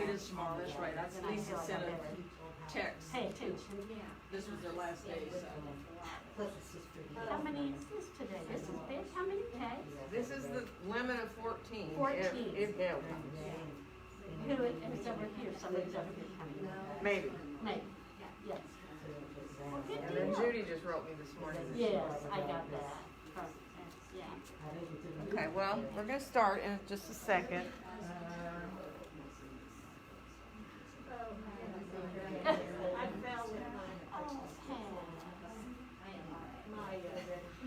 it is tomorrow, that's right. That's Lisa sent a text. Pay attention. This was their last day, so. How many is this today? This is big. How many days? This is the limit of 14. 14. If Gail comes. Who is over here? Somebody's over here coming. Maybe. Maybe. Yes. Well, good And then deal. Judy just wrote me this morning. Yes, I got that. Yeah. Okay, well, we're going to start in just a second. I fell with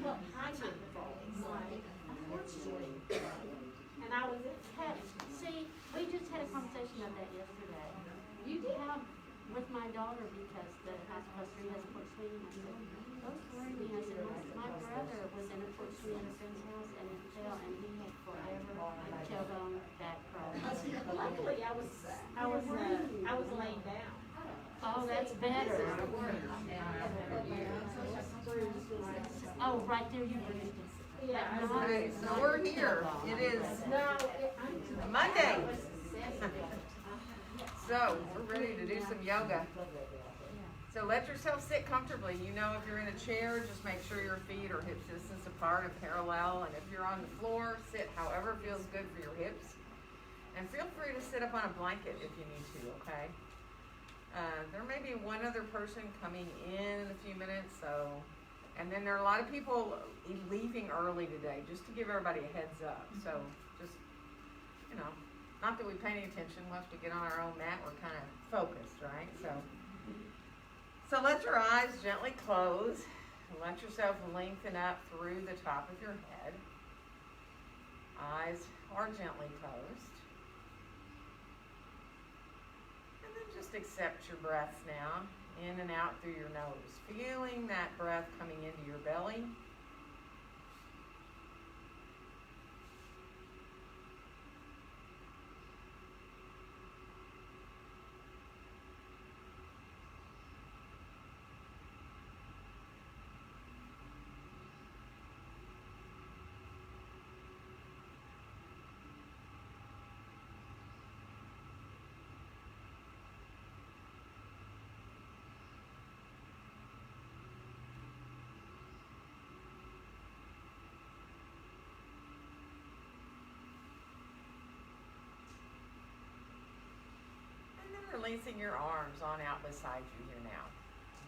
well, I didn't fall. Unfortunately. And I was see, we just had a conversation of that yesterday. You did have with my daughter because the house plus 3 has a porch swing. I said, don't worry me. I said, my brother was in a porch swing at a friend's house and it fell and he had forever tailbone back problems. Luckily, I was laying down. Oh, that's better. Oh, right there, you bruised it. Yeah. Okay, so we're here. It is Monday. So we're ready to do some yoga. So let yourself sit comfortably. You know, if you're in a chair, just make sure your feet are hip distance apart and parallel. And if you're on the floor, sit however feels good for your hips. And feel free to sit up on a blanket if you need to, okay? There may be one other person coming in a few minutes, so, and then there are a lot of people leaving early today, just to give everybody a heads up. So just, you know, not that we pay any attention, we'll have to get on our own mat, we're kind of focused, right? So let your eyes gently close, and let yourself lengthen up through the top of your head. Eyes are gently closed. Just accept your breaths now, in and out through your nose. Feeling that breath coming into your belly. Releasing your arms on out beside you here now.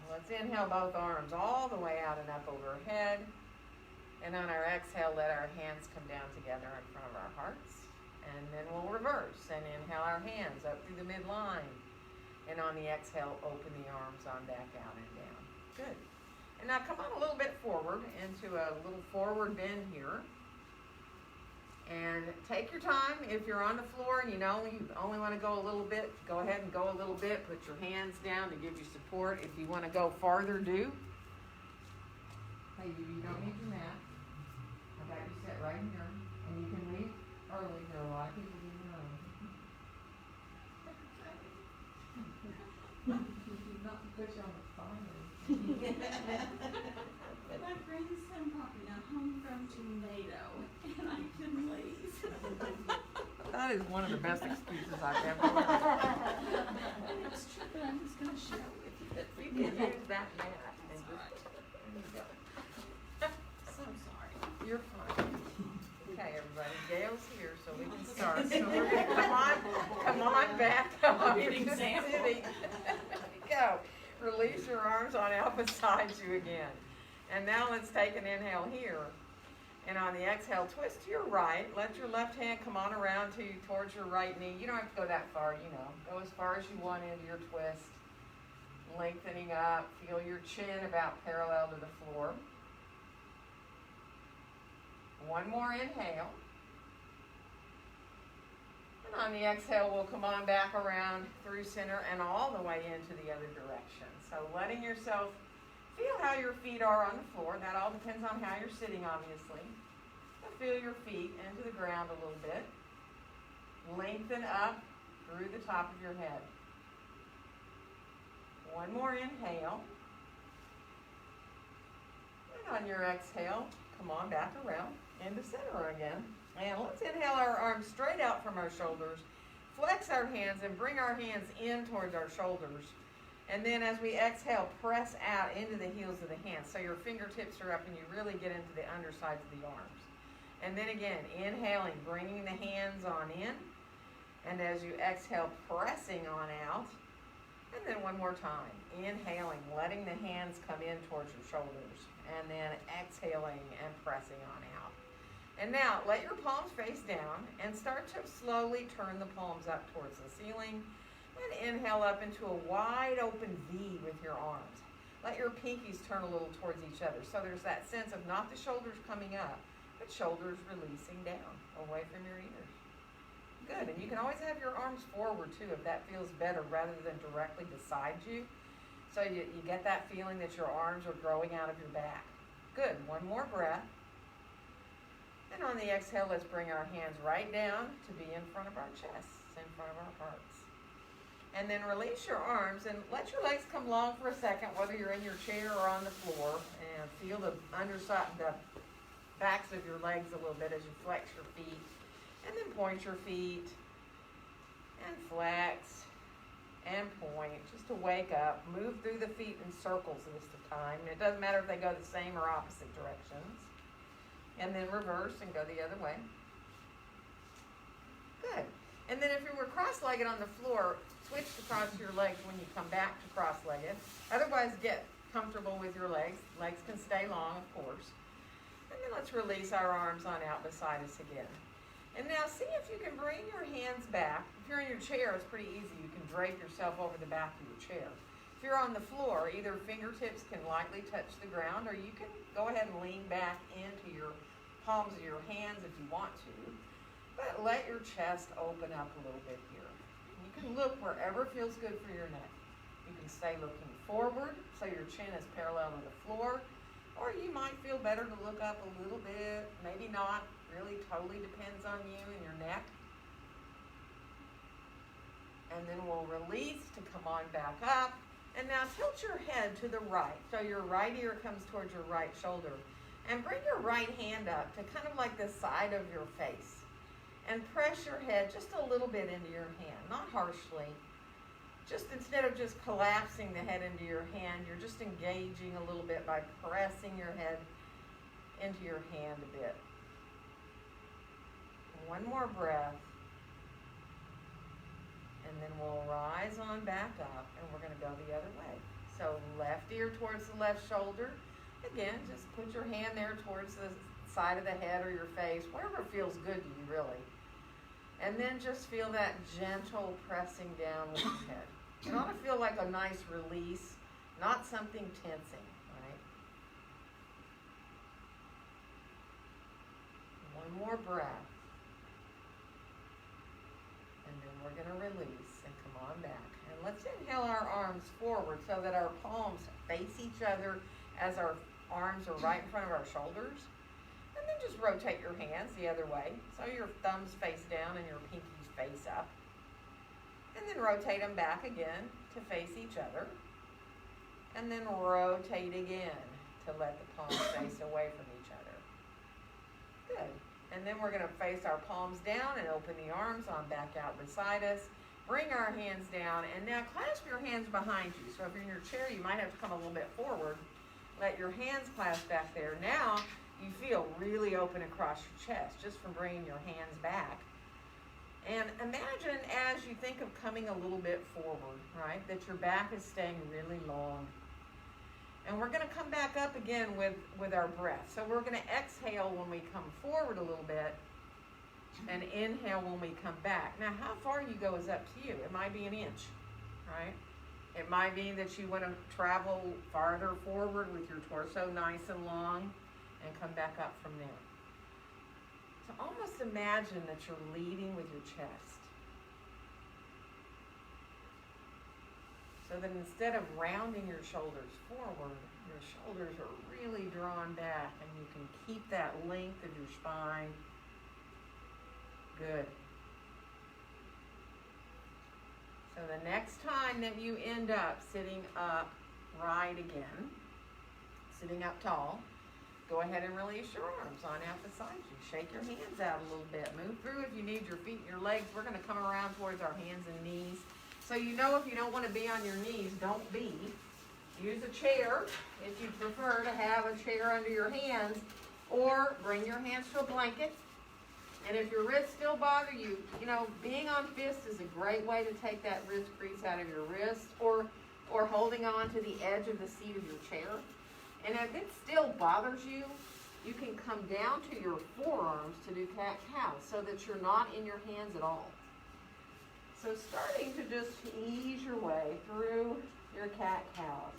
Let's inhale both arms all the way out and up overhead. And on our exhale, let our hands come down together in front of our hearts. And then we'll reverse and inhale our hands up through the midline. And on the exhale, open the arms on back out and down. Good. And now come on a little bit forward into a little forward bend here. And take your time. If you're on the floor and you know you only want to go a little bit, go ahead and go a little bit. Put your hands down to give you support. If you want to go farther, do. Hey, you don't need your mat. I got you set right here. And you can leave early. There are a lot of people leaving early. Not to put you on the fire. My grandson brought me a homegrown tomato, and I couldn't leave. That is one of the best excuses I've ever heard. It's true, but I'm just going to share it with you. You can use that mat and just, there you go. So sorry. You're fine. Okay, everybody, Gail's here, so we can start. So we're gonna come on back. Good example. There you go. Release your arms on out beside you again. And now let's take an inhale here. And on the exhale, twist to your right. Let your left hand come on around to you towards your right knee. You don't have to go that far, you know. Go as far as you want into your twist. Lengthening up. Feel your chin about parallel to the floor. One more inhale. And on the exhale, we'll come on back around through center and all the way into the other direction. So letting yourself feel how your feet are on the floor. That all depends on how you're sitting, obviously. So feel your feet into the ground a little bit. Lengthen up through the top of your head. One more inhale. And on your exhale, come on back around into center again. And let's inhale our arms straight out from our shoulders. flex our hands and bring our hands in towards our shoulders. And then as we exhale, press out into the heels of the hands. So your fingertips are up and you really get into the undersides of the arms. And then again, inhaling, bringing the hands on in. And as you exhale, pressing on out. And then one more time, inhaling, letting the hands come in towards your shoulders. And then exhaling and pressing on out. And now, let your palms face down and start to slowly turn the palms up towards the ceiling. And inhale up into a wide open V with your arms. Let your pinkies turn a little towards each other. So there's that sense of not the shoulders coming up, but shoulders releasing down away from your ears. Good. And you can always have your arms forward too if that feels better rather than directly beside you. So you get that feeling that your arms are growing out of your back. Good. One more breath. And on the exhale, let's bring our hands right down to be in front of our chests, in front of our hearts. And then release your arms and let your legs come long for a second, whether you're in your chair or on the floor. And feel the underside, the backs of your legs a little bit as you flex your feet. And then point your feet and flex and point just to wake up. Move through the feet in circles this time. And it doesn't matter if they go the same or opposite directions. And then reverse and go the other way. Good. And then if you were cross-legged on the floor, switch to cross your legs when you come back to cross-legged. Otherwise, get comfortable with your legs. Legs can stay long, of course. And then let's release our arms on out beside us again. And now see if you can bring your hands back. If you're in your chair, it's pretty easy. You can drape yourself over the back of your chair. If you're on the floor, either fingertips can lightly touch the ground, or you can go ahead and lean back into your palms of your hands if you want to. But let your chest open up a little bit here. You can look wherever feels good for your neck. You can stay looking forward so your chin is parallel to the floor, or you might feel better to look up a little bit, maybe not. Really totally depends on you and your neck. And then we'll release to come on back up. And now tilt your head to the right. So your right ear comes towards your right shoulder. And bring your right hand up to kind of like the side of your face. And press your head just a little bit into your hand, not harshly. Just instead of just collapsing the head into your hand, you're just engaging a little bit by pressing your head into your hand a bit. One more breath. And then we'll rise on back up and we're going to go the other way. So left ear towards the left shoulder. Again, just put your hand there towards the side of the head or your face, wherever feels good to you, really. And then just feel that gentle pressing down with your head. It ought to feel like a nice release, not something tensing, right? One more breath. And then we're going to release and come on back. And let's inhale our arms forward so that our palms face each other as our arms are right in front of our shoulders. And then just rotate your hands the other way. So your thumbs face down and your pinkies face up. And then rotate them back again to face each other. And then rotate again to let the palms face away from each other. Good. And then we're going to face our palms down and open the arms on back out beside us. Bring our hands down. And now clasp your hands behind you. So if you're in your chair, you might have to come a little bit forward. Let your hands clasp back there. Now you feel really open across your chest just from bringing your hands back. And imagine as you think of coming a little bit forward, right, that your back is staying really long. And we're going to come back up again with our breath. So we're going to exhale when we come forward a little bit and inhale when we come back. Now, how far you go is up to you. It might be an inch, right? It might be that you want to travel farther forward with your torso nice and long and come back up from there. So almost imagine that you're leading with your chest. So that instead of rounding your shoulders forward, your shoulders are really drawn back and you can keep that length of your spine. Good. So the next time that you end up sitting up right again, sitting up tall, go ahead and release your arms on out beside you. Shake your hands out a little bit. Move through if you need your feet and your legs. We're going to come around towards our hands and knees. So you know if you don't want to be on your knees, don't be. Use a chair if you prefer to have a chair under your hands, or bring your hands to a blanket. And if your wrists still bother you, being on fist is a great way to take that wrist crease out of your wrist, or holding on to the edge of the seat of your chair. And if it still bothers you, you can come down to your forearms to do cat-cow so that you're not in your hands at all. So starting to just ease your way through your cat-cow.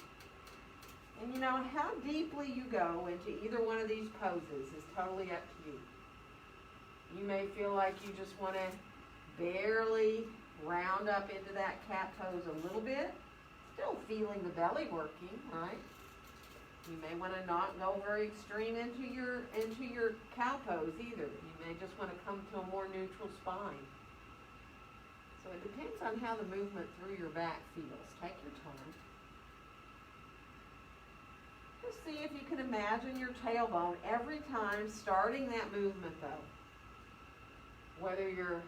And how deeply you go into either one of these poses is totally up to you. You may feel like you just want to barely round up into that cat pose a little bit, still feeling the belly working, right? You may want to not go very extreme into your cow pose either. You may just want to come to a more neutral spine. So it depends on how the movement through your back feels. Take your time. Just see if you can imagine your tailbone every time starting that movement though. Whether you're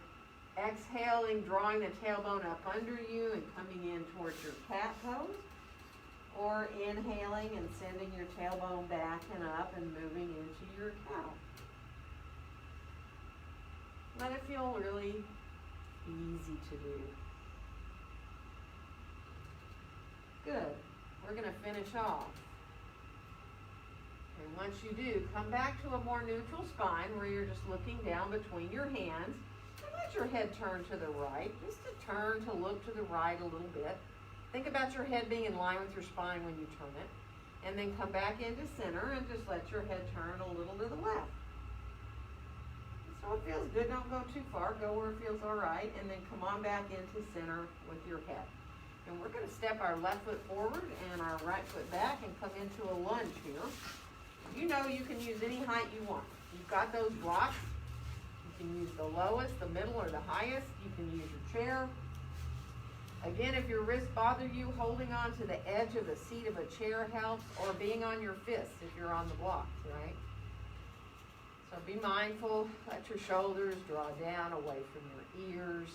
exhaling, drawing the tailbone up under you and coming in towards your cat pose, or inhaling and sending your tailbone back and up and moving into your cow. Let it feel really easy to do. Good. We're going to finish off. And once you do, come back to a more neutral spine where you're just looking down between your hands. And let your head turn to the right, just to turn to look to the right a little bit. Think about your head being in line with your spine when you turn it. And then come back into center and just let your head turn a little to the left. So it feels good. Don't go too far. Go where it feels all right. And then come on back into center with your head. And we're going to step our left foot forward and our right foot back and come into a lunge here. You can use any height you want. You've got those blocks. You can use the lowest, the middle, or the highest. You can use your chair. Again, if your wrists bother you, holding on to the edge of the seat of a chair helps, or being on your fists if you're on the blocks, right? So be mindful. Let your shoulders draw down away from your ears.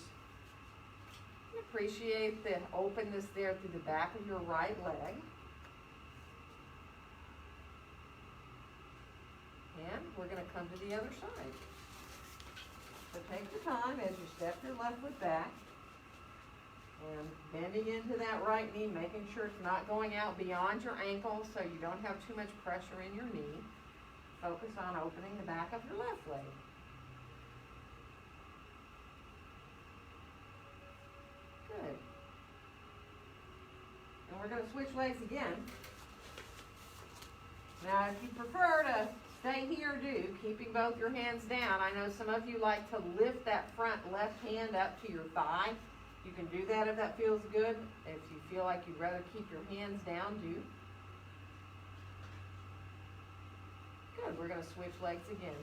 Appreciate the openness there through the back of your right leg. And we're going to come to the other side. So take your time as you step your left foot back. And bending into that right knee, making sure it's not going out beyond your ankle so you don't have too much pressure in your knee. Focus on opening the back of your left leg. Good. And we're going to switch legs again. Now, if you prefer to stay here, do, keeping both your hands down. I know some of you like to lift that front left hand up to your thigh. You can do that if that feels good. If you feel like you'd rather keep your hands down, do. Good. We're going to switch legs again.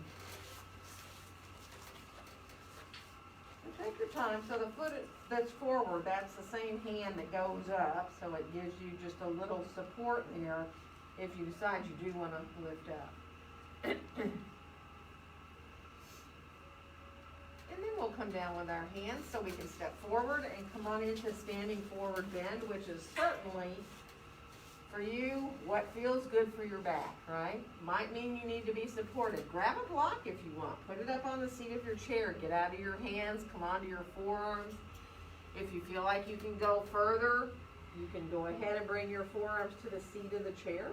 And take your time. So the foot that's forward, that's the same hand that goes up, so it gives you just a little support there if you decide you do want to lift up. And then we'll come down with our hands so we can step forward and come on into standing forward bend, which is certainly for you what feels good for your back, right? Might mean you need to be supported. Grab a block if you want. Put it up on the seat of your chair. Get out of your hands. Come onto your forearms. If you feel like you can go further, you can go ahead and bring your forearms to the seat of the chair.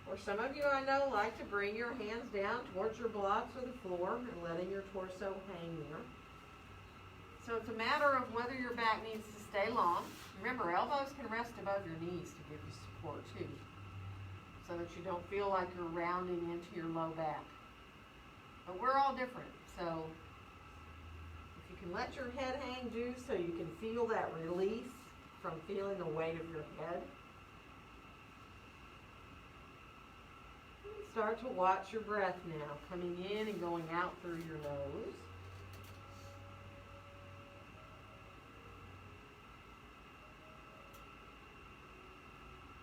Or some of you I know like to bring your hands down towards your blocks or the floor and letting your torso hang there. So it's a matter of whether your back needs to stay long. Remember, elbows can rest above your knees to give you support too, so that you don't feel like you're rounding into your low back. But we're all different, so if you can let your head hang, do, so you can feel that release from feeling the weight of your head. Start to watch your breath now, coming in and going out through your nose.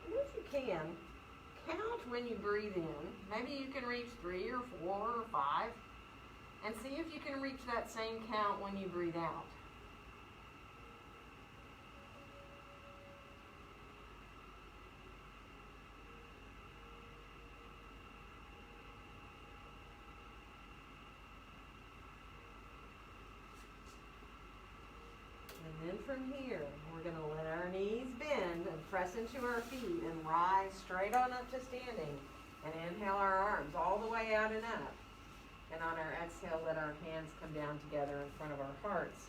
And if you can, count when you breathe in. Maybe you can reach 3 or 4 or 5. And see if you can reach that same count when you breathe out. And then from here, we're going to let our knees bend and press into our feet and rise straight on up to standing. And inhale our arms all the way out and up. And on our exhale, let our hands come down together in front of our hearts.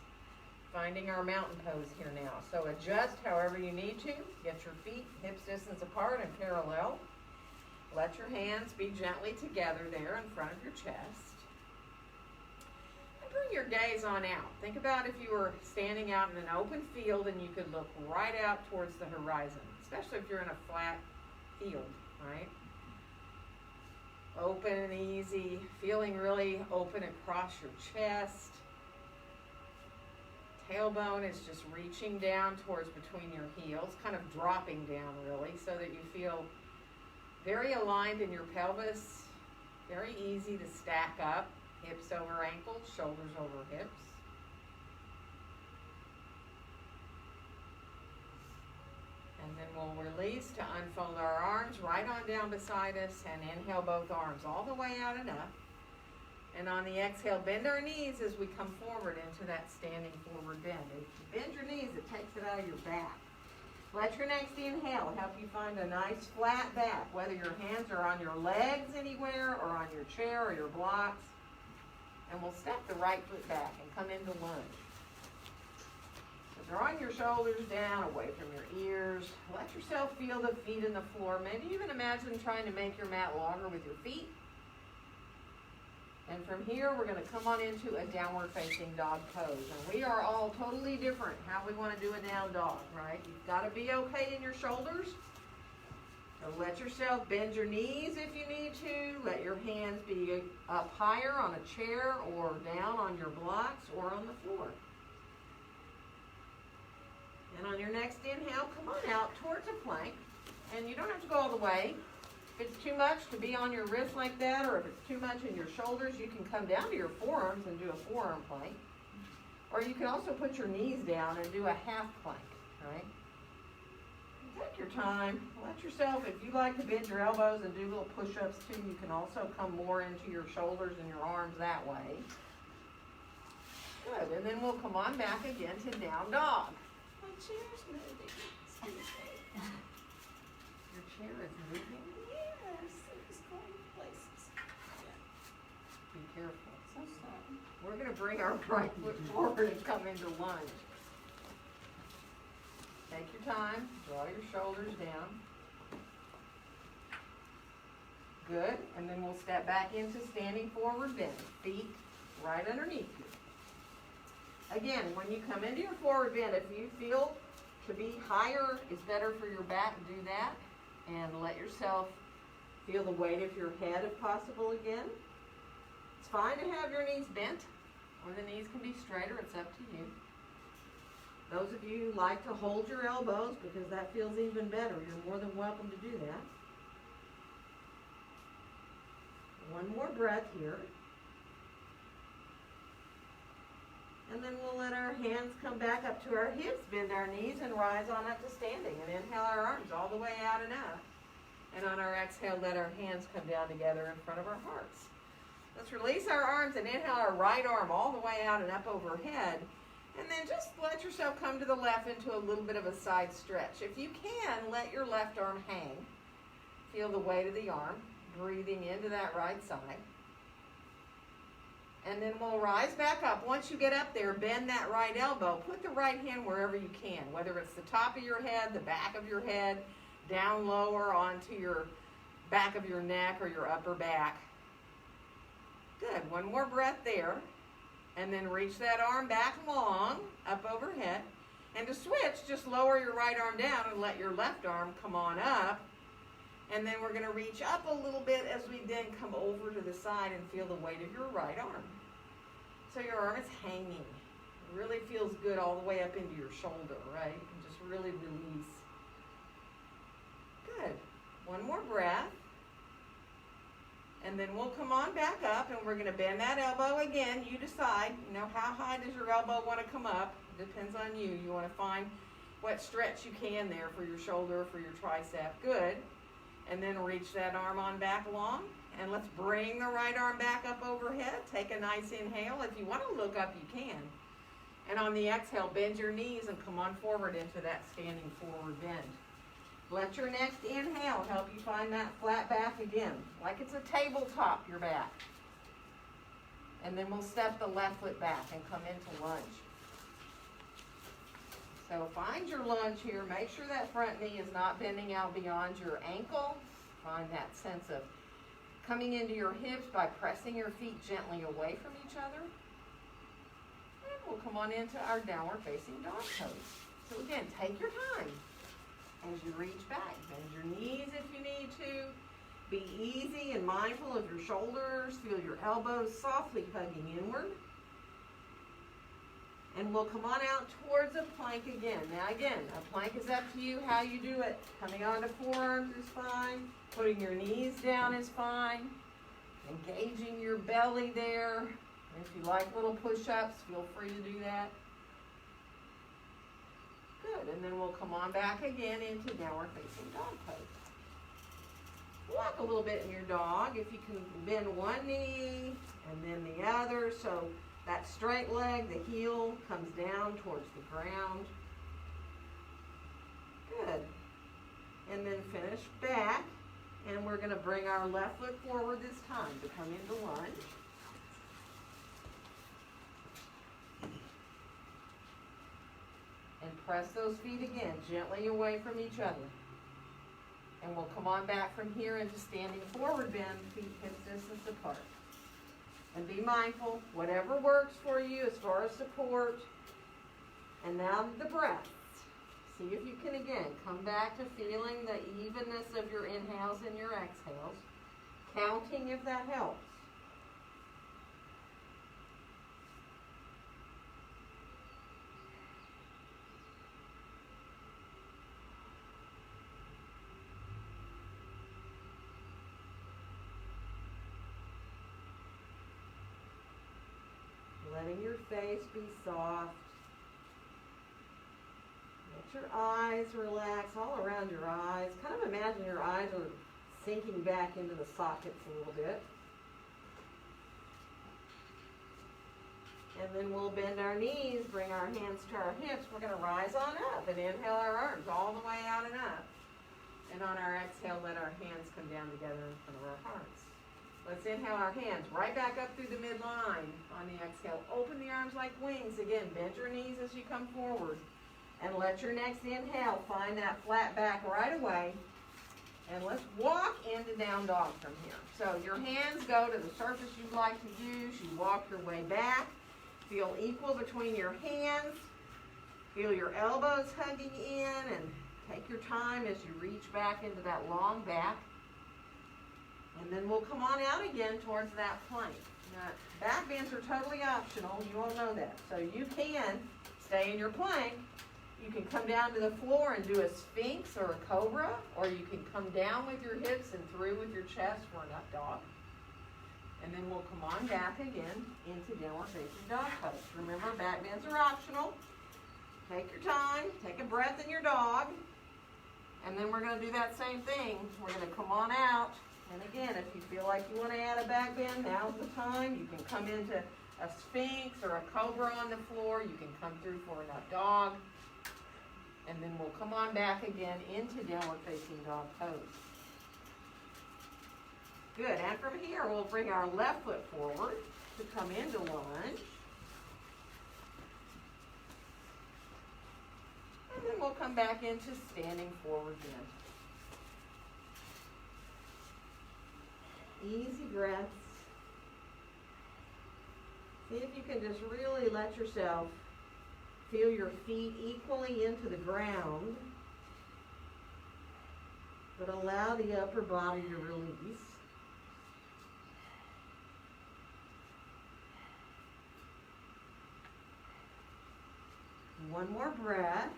Finding our mountain pose here now. So adjust however you need to. Get your feet hips distance apart and parallel. Let your hands be gently together there in front of your chest. And bring your gaze on out. Think about if you were standing out in an open field and you could look right out towards the horizon, especially if you're in a flat field, right? Open and easy, feeling really open across your chest. Tailbone is just reaching down towards between your heels, kind of dropping down really, so that you feel very aligned in your pelvis. Very easy to stack up, hips over ankles, shoulders over hips. And then we'll release to unfold our arms right on down beside us and inhale both arms all the way out and up. And on the exhale, bend our knees as we come forward into that standing forward bend. If you bend your knees, it takes it out of your back. Let your next inhale help you find a nice flat back, whether your hands are on your legs anywhere or on your chair or your blocks. And we'll step the right foot back and come into lunge. Drawing your shoulders down, away from your ears. Let yourself feel the feet in the floor. Maybe even imagine trying to make your mat longer with your feet. And from here, we're going to come on into a downward facing dog pose. And we are all totally different how we want to do a down dog, right? You've got to be okay in your shoulders. So let yourself bend your knees if you need to. Let your hands be up higher on a chair or down on your blocks or on the floor. And on your next inhale, come on out towards a plank. And you don't have to go all the way. If it's too much to be on your wrist like that, or if it's too much in your shoulders, you can come down to your forearms and do a forearm plank. Or you can also put your knees down and do a half plank, right? Take your time. Let yourself, if you like to bend your elbows and do little push-ups too, you can also come more into your shoulders and your arms that way. Good. And then we'll come on back again to down dog. My chair's moving. Excuse me. Your chair is moving. Yes, it was going places. Yeah. Be careful. So sorry. We're going to bring our right foot forward and come into lunge. Take your time. Draw your shoulders down. Good. And then we'll step back into standing forward bend. Feet right underneath you. Again, when you come into your forward bend, if you feel to be higher is better for your back, do that. And let yourself feel the weight of your head if possible again. It's fine to have your knees bent, or the knees can be straighter. It's up to you. Those of you who like to hold your elbows because that feels even better, you're more than welcome to do that. One more breath here. And then we'll let our hands come back up to our hips, bend our knees, and rise on up to standing. And inhale our arms all the way out and up. And on our exhale, let our hands come down together in front of our hearts. Let's release our arms and inhale our right arm all the way out and up overhead. And then just let yourself come to the left into a little bit of a side stretch. If you can, let your left arm hang. Feel the weight of the arm, breathing into that right side. And then we'll rise back up. Once you get up there, bend that right elbow. Put the right hand wherever you can, whether it's the top of your head, the back of your head, down lower onto your back of your neck or your upper back. Good. One more breath there. And then reach that arm back long, up overhead. And to switch, just lower your right arm down and let your left arm come on up. And then we're going to reach up a little bit as we then come over to the side and feel the weight of your right arm. So your arm is hanging. It really feels good all the way up into your shoulder, right? You can just really release. Good. One more breath. And then we'll come on back up, and we're going to bend that elbow again. You decide, you know, how high does your elbow want to come up? Depends on you. You want to find what stretch you can there for your shoulder, for your tricep. Good. And then reach that arm on back along. And let's bring the right arm back up overhead. Take a nice inhale. If you want to look up, you can. And on the exhale, bend your knees and come on forward into that standing forward bend. Let your next inhale help you find that flat back again, like it's a tabletop, your back. And then we'll step the left foot back and come into lunge. So find your lunge here. Make sure that front knee is not bending out beyond your ankle. Find that sense of coming into your hips by pressing your feet gently away from each other. And we'll come on into our downward facing dog pose. So again, take your time. As you reach back, bend your knees if you need to. Be easy and mindful of your shoulders. Feel your elbows softly hugging inward. And we'll come on out towards a plank again. Now again, a plank is up to you how you do it. Coming onto forearms is fine. Putting your knees down is fine. Engaging your belly there. And if you like little push-ups, feel free to do that. Good, and then we'll come on back again into downward facing dog pose. Walk a little bit in your dog. If you can bend one knee and then the other, so that straight leg, the heel, comes down towards the ground. Good. And then finish back, and we're going to bring our left foot forward this time to come into lunge. And press those feet again, gently away from each other. And we'll come on back from here into standing forward bend, feet hip distance apart. And be mindful, whatever works for you as far as support. And now the breath. See if you can again come back to feeling the evenness of your inhales and your exhales. Counting if that helps. Letting your face be soft. Let your eyes relax all around your eyes. Kind of imagine your eyes are sinking back into the sockets a little bit. And then we'll bend our knees, bring our hands to our hips. We're going to rise on up and inhale our arms all the way out and up. And on our exhale, let our hands come down together in front of our hearts. Let's inhale our hands right back up through the midline. On the exhale, open the arms like wings. Again, bend your knees as you come forward. And let your next inhale find that flat back right away. And let's walk into down dog from here. So your hands go to the surface you'd like to use. You walk your way back. Feel equal between your hands. Feel your elbows hugging in. And take your time as you reach back into that long back. And then we'll come on out again towards that plank. Now, back bends are totally optional. You all know that. So you can stay in your plank. You can come down to the floor and do a Sphinx or a Cobra, or you can come down with your hips and through with your chest for an up dog. And then we'll come on back again into downward facing dog pose. Remember, back bends are optional. Take your time. Take a breath in your dog. And then we're going to do that same thing. We're going to come on out. And again, if you feel like you want to add a back bend, now's the time. You can come into a Sphinx or a Cobra on the floor. You can come through for an up dog. And then we'll come on back again into downward facing dog pose. Good, and from here we'll bring our left foot forward to come into lunge. And then we'll come back into standing forward bend. Easy breaths. See if you can just really let yourself feel your feet equally into the ground, but allow the upper body to release. One more breath.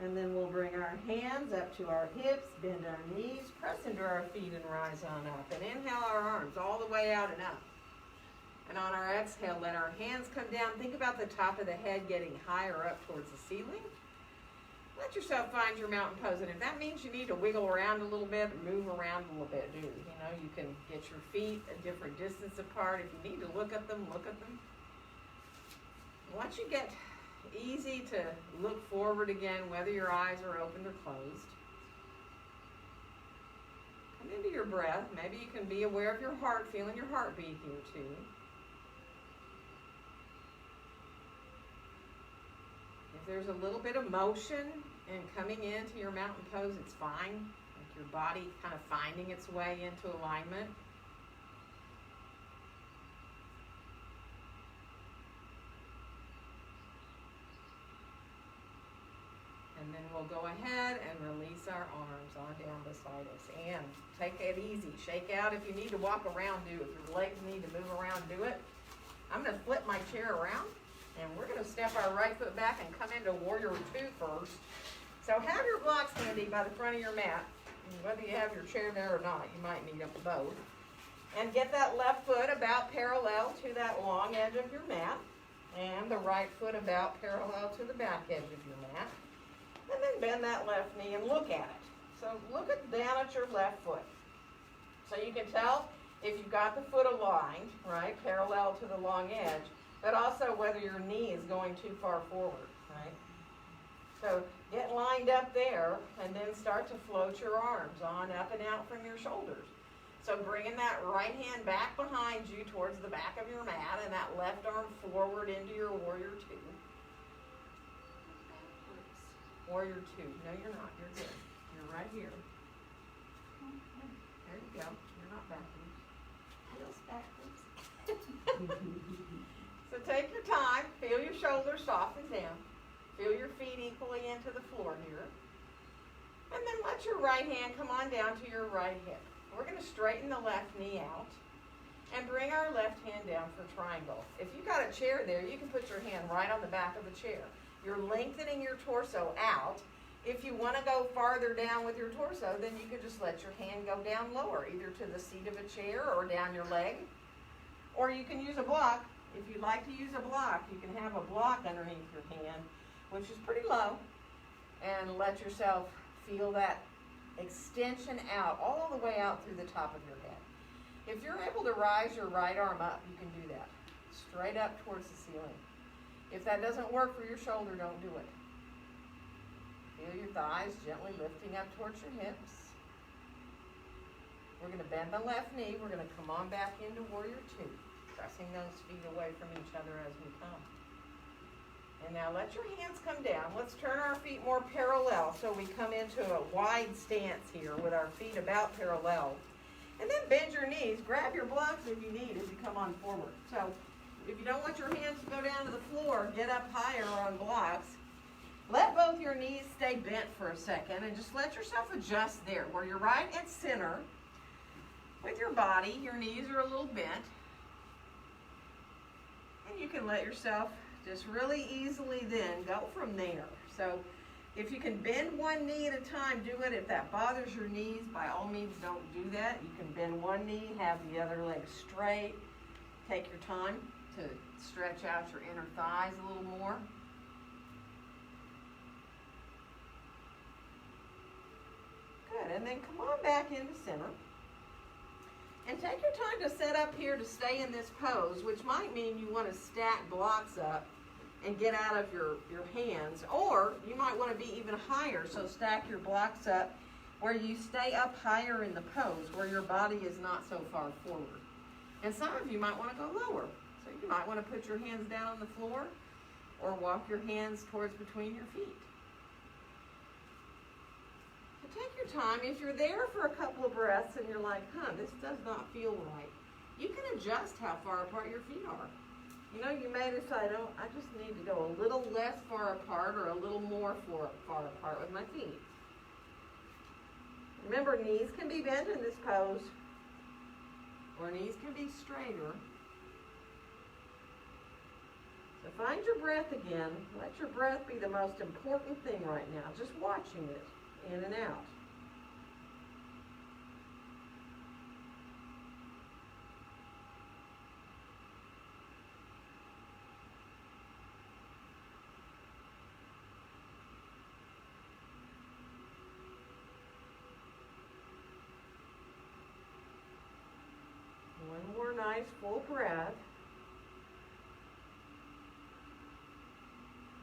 And then we'll bring our hands up to our hips, bend our knees, press into our feet and rise on up. And inhale our arms all the way out and up. And on our exhale, let our hands come down. Think about the top of the head getting higher up towards the ceiling. Let yourself find your mountain pose. And if that means you need to wiggle around a little bit, move around a little bit, do. You know, you can get your feet a different distance apart. If you need to look at them, look at them. Once you get easy to look forward again, whether your eyes are opened or closed, come into your breath. Maybe you can be aware of your heart, feeling your heartbeat here too. If there's a little bit of motion and coming into your mountain pose, it's fine. Like your body kind of finding its way into alignment. And then we'll go ahead and release our arms on down beside us. And take it easy. Shake out if you need to walk around, do. If your legs need to move around, do it. I'm going to flip my chair around. And we're going to step our right foot back and come into Warrior 2 first. So have your blocks handy by the front of your mat. And whether you have your chair there or not, you might need them both. And get that left foot about parallel to that long edge of your mat. And the right foot about parallel to the back edge of your mat. And then bend that left knee and look at it. So look down at your left foot. So you can tell if you've got the foot aligned, right, parallel to the long edge, but also whether your knee is going too far forward, right? So get lined up there and then start to float your arms on up and out from your shoulders. So bringing that right hand back behind you towards the back of your mat and that left arm forward into your Warrior 2. Warrior 2. No, you're not. You're good. You're right here. There you go. You're not backwards. Feels backwards. So take your time. Feel your shoulders soften down. Feel your feet equally into the floor here. And then let your right hand come on down to your right hip. We're going to straighten the left knee out and bring our left hand down for triangle. If you've got a chair there, you can put your hand right on the back of the chair. You're lengthening your torso out. If you want to go farther down with your torso, then you can just let your hand go down lower, either to the seat of a chair or down your leg. Or you can use a block. If you'd like to use a block, you can have a block underneath your hand, which is pretty low, and let yourself feel that extension out, all the way out through the top of your head. If you're able to rise your right arm up, you can do that, straight up towards the ceiling. If that doesn't work for your shoulder, don't do it. Feel your thighs gently lifting up towards your hips. We're going to bend the left knee. We're going to come on back into Warrior 2, pressing those feet away from each other as we come. And now let your hands come down. Let's turn our feet more parallel so we come into a wide stance here with our feet about parallel. And then bend your knees. Grab your blocks if you need as you come on forward. So if you don't want your hands to go down to the floor, get up higher on blocks. Let both your knees stay bent for a second and just let yourself adjust there where you're right at center with your body. Your knees are a little bent. And you can let yourself just really easily then go from there. So if you can bend one knee at a time, do it. If that bothers your knees, by all means don't do that. You can bend one knee, have the other leg straight. Take your time to stretch out your inner thighs a little more. Good, and then come on back into center. And take your time to set up here to stay in this pose, which might mean you want to stack blocks up and get out of your hands. Or you might want to be even higher, so stack your blocks up where you stay up higher in the pose, where your body is not so far forward. And some of you might want to go lower. So you might want to put your hands down on the floor or walk your hands towards between your feet. So take your time. If you're there for a couple of breaths and you're like, this does not feel right, you can adjust how far apart your feet are. You know, you may decide, I just need to go a little less far apart or a little more far apart with my feet. Remember, knees can be bent in this pose, or knees can be straighter. So find your breath again. Let your breath be the most important thing right now. Just watching it in and out. One more nice full breath.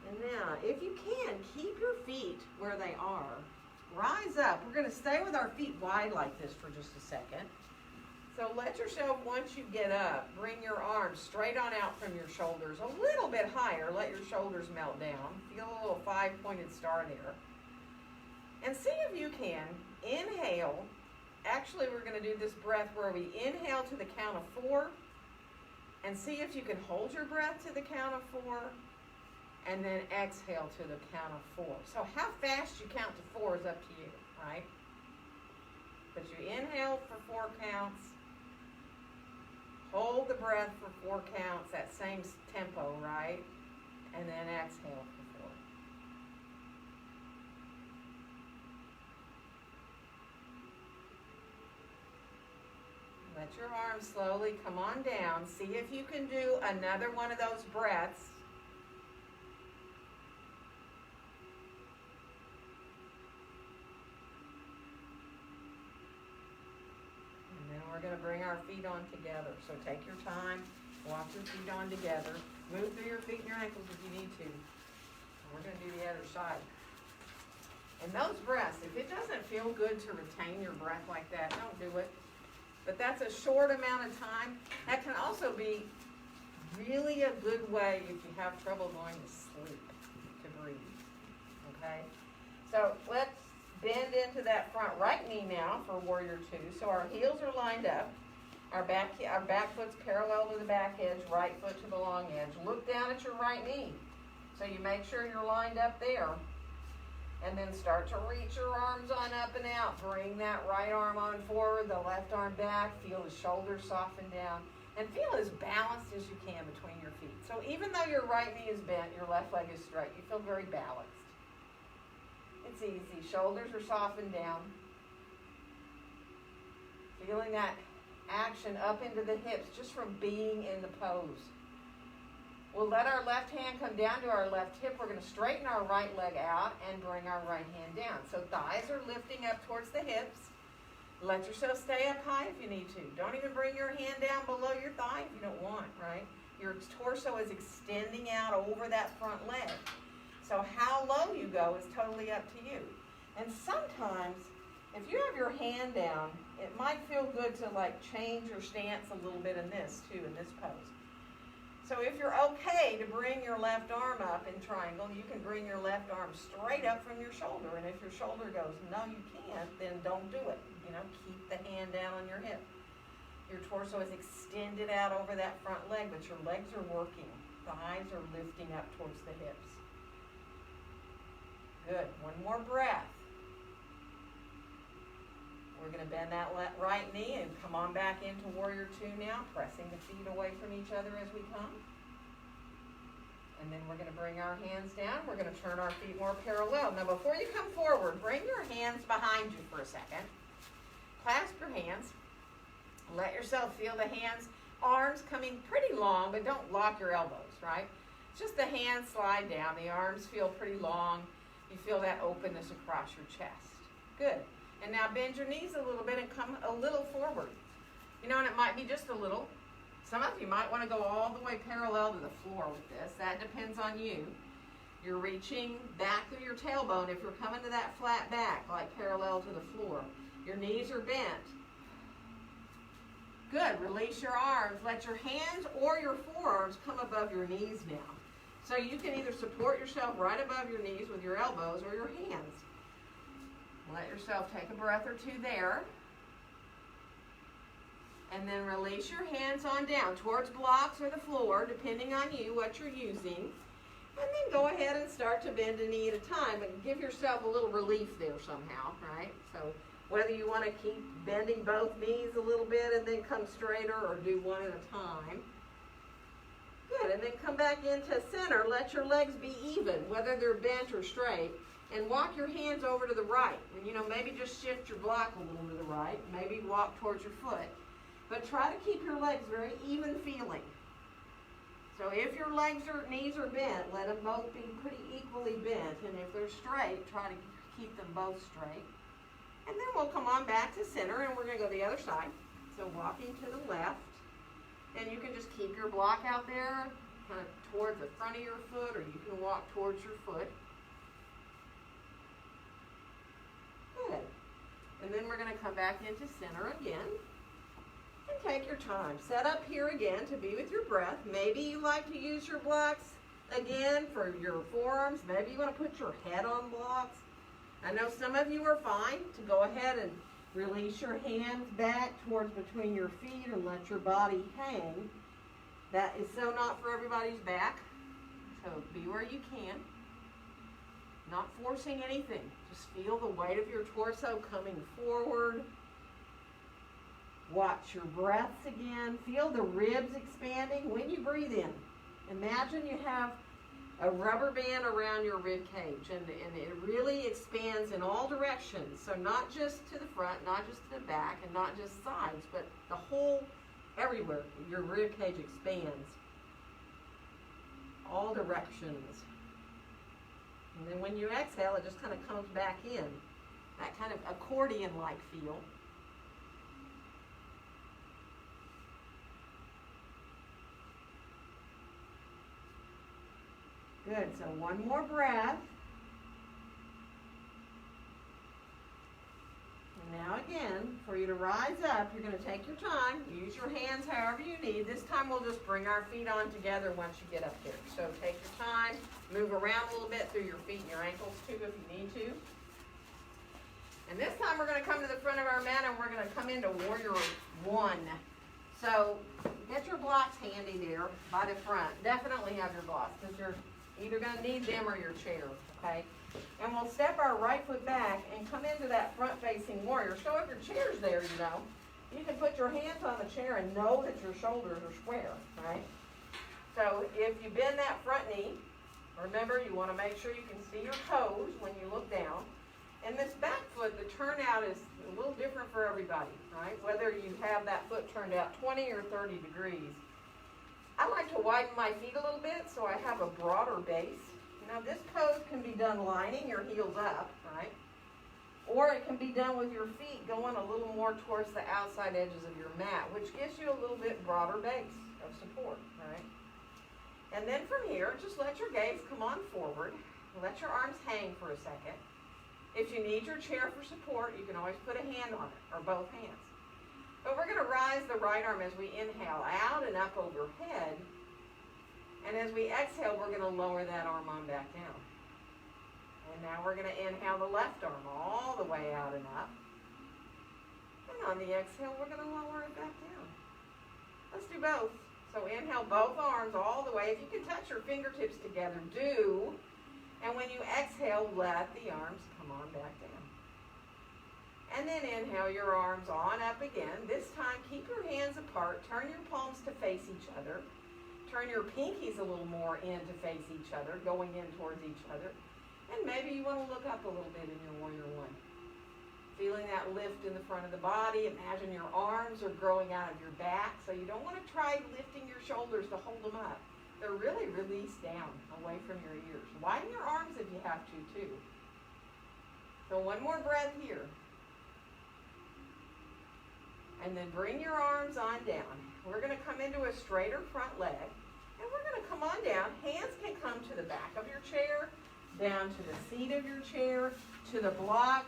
And now, if you can, keep your feet where they are. Rise up. We're going to stay with our feet wide like this for just a second. So let yourself, once you get up, bring your arms straight on out from your shoulders, a little bit higher. Let your shoulders melt down. Feel a little 5-pointed star there. And see if you can inhale. Actually, we're going to do this breath where we inhale to the count of 4. And see if you can hold your breath to the count of 4. And then exhale to the count of 4. So how fast you count to 4 is up to you, right? But you inhale for 4 counts. Hold the breath for 4 counts, that same tempo, right? And then exhale for 4. Let your arms slowly come on down. See if you can do another one of those breaths. We're going to bring our feet on together. So take your time, walk your feet on together. Move through your feet and your ankles if you need to. And we're going to do the other side. And those breaths, if it doesn't feel good to retain your breath like that, don't do it. But that's a short amount of time. That can also be really a good way if you have trouble going to sleep, to breathe. Okay? So let's bend into that front right knee now for Warrior 2. So our heels are lined up. Our back foot's parallel to the back edge, right foot to the long edge. Look down at your right knee. So you make sure you're lined up there. And then start to reach your arms on up and out. Bring that right arm on forward, the left arm back. Feel the shoulders soften down. And feel as balanced as you can between your feet. So even though your right knee is bent, your left leg is straight, you feel very balanced. It's easy. Shoulders are softened down. Feeling that action up into the hips just from being in the pose. We'll let our left hand come down to our left hip. We're going to straighten our right leg out and bring our right hand down. So thighs are lifting up towards the hips. Let yourself stay up high if you need to. Don't even bring your hand down below your thigh if you don't want, right? Your torso is extending out over that front leg. So how low you go is totally up to you. And sometimes, if you have your hand down, it might feel good to like change your stance a little bit in this too, in this pose. So if you're okay to bring your left arm up in triangle, you can bring your left arm straight up from your shoulder. And if your shoulder goes, no, you can't, then don't do it. You know, keep the hand down on your hip. Your torso is extended out over that front leg, but your legs are working. Thighs are lifting up towards the hips. Good. One more breath. We're going to bend that right knee and come on back into Warrior 2 now, pressing the feet away from each other as we come. And then we're going to bring our hands down. We're going to turn our feet more parallel. Now, before you come forward, bring your hands behind you for a second. Clasp your hands. Let yourself feel the hands, arms coming pretty long, but don't lock your elbows, right? Just the hands slide down. The arms feel pretty long. You feel that openness across your chest. Good. And now bend your knees a little bit and come a little forward. You know, and it might be just a little. Some of you might want to go all the way parallel to the floor with this. That depends on you. You're reaching back through your tailbone if you're coming to that flat back, like parallel to the floor. Your knees are bent. Good. Release your arms. Let your hands or your forearms come above your knees now. So you can either support yourself right above your knees with your elbows or your hands. Let yourself take a breath or two there. And then release your hands on down towards blocks or the floor, depending on you, what you're using. And then go ahead and start to bend a knee at a time and give yourself a little relief there somehow, right? So whether you want to keep bending both knees a little bit and then come straighter or do one at a time. Good, and then come back into center. Let your legs be even, whether they're bent or straight. And walk your hands over to the right. And, maybe just shift your block a little to the right. Maybe walk towards your foot. But try to keep your legs very even feeling. So if your knees are bent, let them both be pretty equally bent. And if they're straight, try to keep them both straight. And then we'll come on back to center, and we're going to go the other side. So walking to the left. And you can just keep your block out there, kind of towards the front of your foot, or you can walk towards your foot. Good. And then we're going to come back into center again. And take your time. Set up here again to be with your breath. Maybe you like to use your blocks again for your forearms. Maybe you want to put your head on blocks. I know some of you are fine to go ahead and release your hands back towards between your feet and let your body hang. That is so not for everybody's back. So be where you can. Not forcing anything. Just feel the weight of your torso coming forward. Watch your breaths again. Feel the ribs expanding when you breathe in. Imagine you have a rubber band around your rib cage, and it really expands in all directions. So not just to the front, not just to the back, and not just sides, but the whole, everywhere, your rib cage expands. All directions. And then when you exhale, it just kind of comes back in. That kind of accordion-like feel. Good, so one more breath. And now again, for you to rise up, you're going to take your time. Use your hands however you need. This time we'll just bring our feet on together once you get up here. So take your time. Move around a little bit through your feet and your ankles too if you need to. And this time we're going to come to the front of our mat, and we're going to come into Warrior One. So get your blocks handy there by the front. Definitely have your blocks because you're either going to need them or your chair, okay? And we'll step our right foot back and come into that front-facing warrior. So if your chair's there, you can put your hands on the chair and know that your shoulders are square, right? So if you bend that front knee, remember you want to make sure you can see your toes when you look down. And this back foot, the turnout is a little different for everybody, right? Whether you have that foot turned out 20 or 30 degrees. I like to widen my feet a little bit so I have a broader base. Now this pose can be done lining your heels up, right? Or it can be done with your feet going a little more towards the outside edges of your mat, which gives you a little bit broader base of support, right? And then from here, just let your gaze come on forward. Let your arms hang for a second. If you need your chair for support, you can always put a hand on it, or both hands. But we're going to rise the right arm as we inhale out and up overhead. And as we exhale, we're going to lower that arm on back down. And now we're going to inhale the left arm all the way out and up. And on the exhale, we're going to lower it back down. Let's do both. So inhale both arms all the way. If you can touch your fingertips together, do. And when you exhale, let the arms come on back down. And then inhale your arms on up again. This time, keep your hands apart. Turn your palms to face each other. Turn your pinkies a little more in to face each other, going in towards each other. And maybe you want to look up a little bit in your Warrior One. Feeling that lift in the front of the body. Imagine your arms are growing out of your back. So you don't want to try lifting your shoulders to hold them up. They're really released down away from your ears. Widen your arms if you have to, too. So one more breath here. And then bring your arms on down. We're going to come into a straighter front leg. And we're going to come on down. Hands can come to the back of your chair, down to the seat of your chair, to the blocks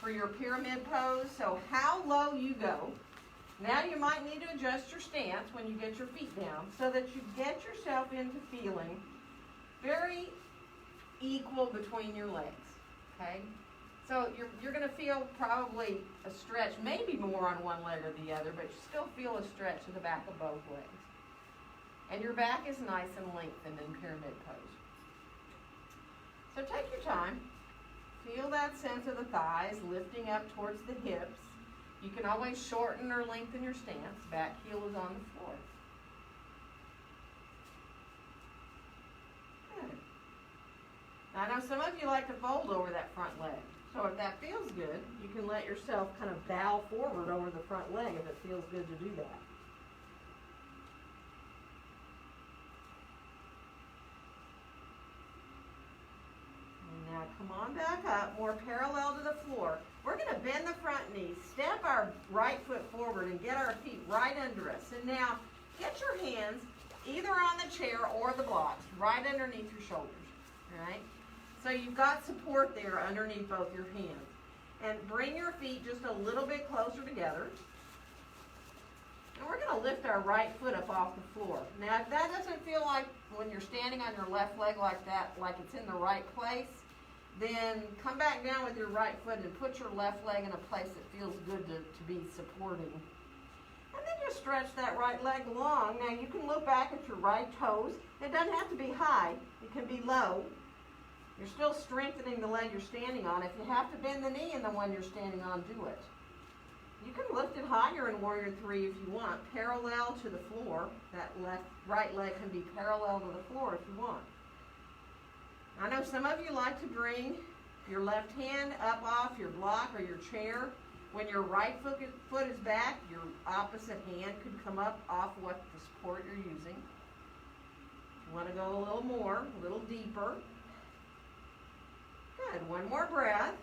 for your pyramid pose. So how low you go. Now you might need to adjust your stance when you get your feet down so that you get yourself into feeling very equal between your legs, okay? So you're going to feel probably a stretch, maybe more on one leg or the other, but you still feel a stretch in the back of both legs. And your back is nice and lengthened in pyramid pose. So take your time. Feel that sense of the thighs lifting up towards the hips. You can always shorten or lengthen your stance. Back heel is on the floor. know some of you like to fold over that front leg. So if that feels good, you can let yourself kind of bow forward over the front leg if it feels good to do that. And now come on back up, more parallel to the floor. We're going to bend the front knee, step our right foot forward, and get our feet right under us. And now get your hands either on the chair or the blocks, right underneath your shoulders. All right? So you've got support there underneath both your hands. And bring your feet just a little bit closer together. And we're going to lift our right foot up off the floor. Now, if that doesn't feel like when you're standing on your left leg like that, like it's in the right place, then come back down with your right foot and put your left leg in a place that feels good to be supporting. And then just stretch that right leg long. Now, you can look back at your right toes. It doesn't have to be high. It can be low. You're still strengthening the leg you're standing on. If you have to bend the knee in the one you're standing on, do it. You can lift it higher in Warrior 3 if you want, parallel to the floor. That right leg can be parallel to the floor if you want. I know some of you like to bring your left hand up off your block or your chair. When your right foot is back, your opposite hand could come up off what the support you're using. You want to go a little more, a little deeper. Good. One more breath.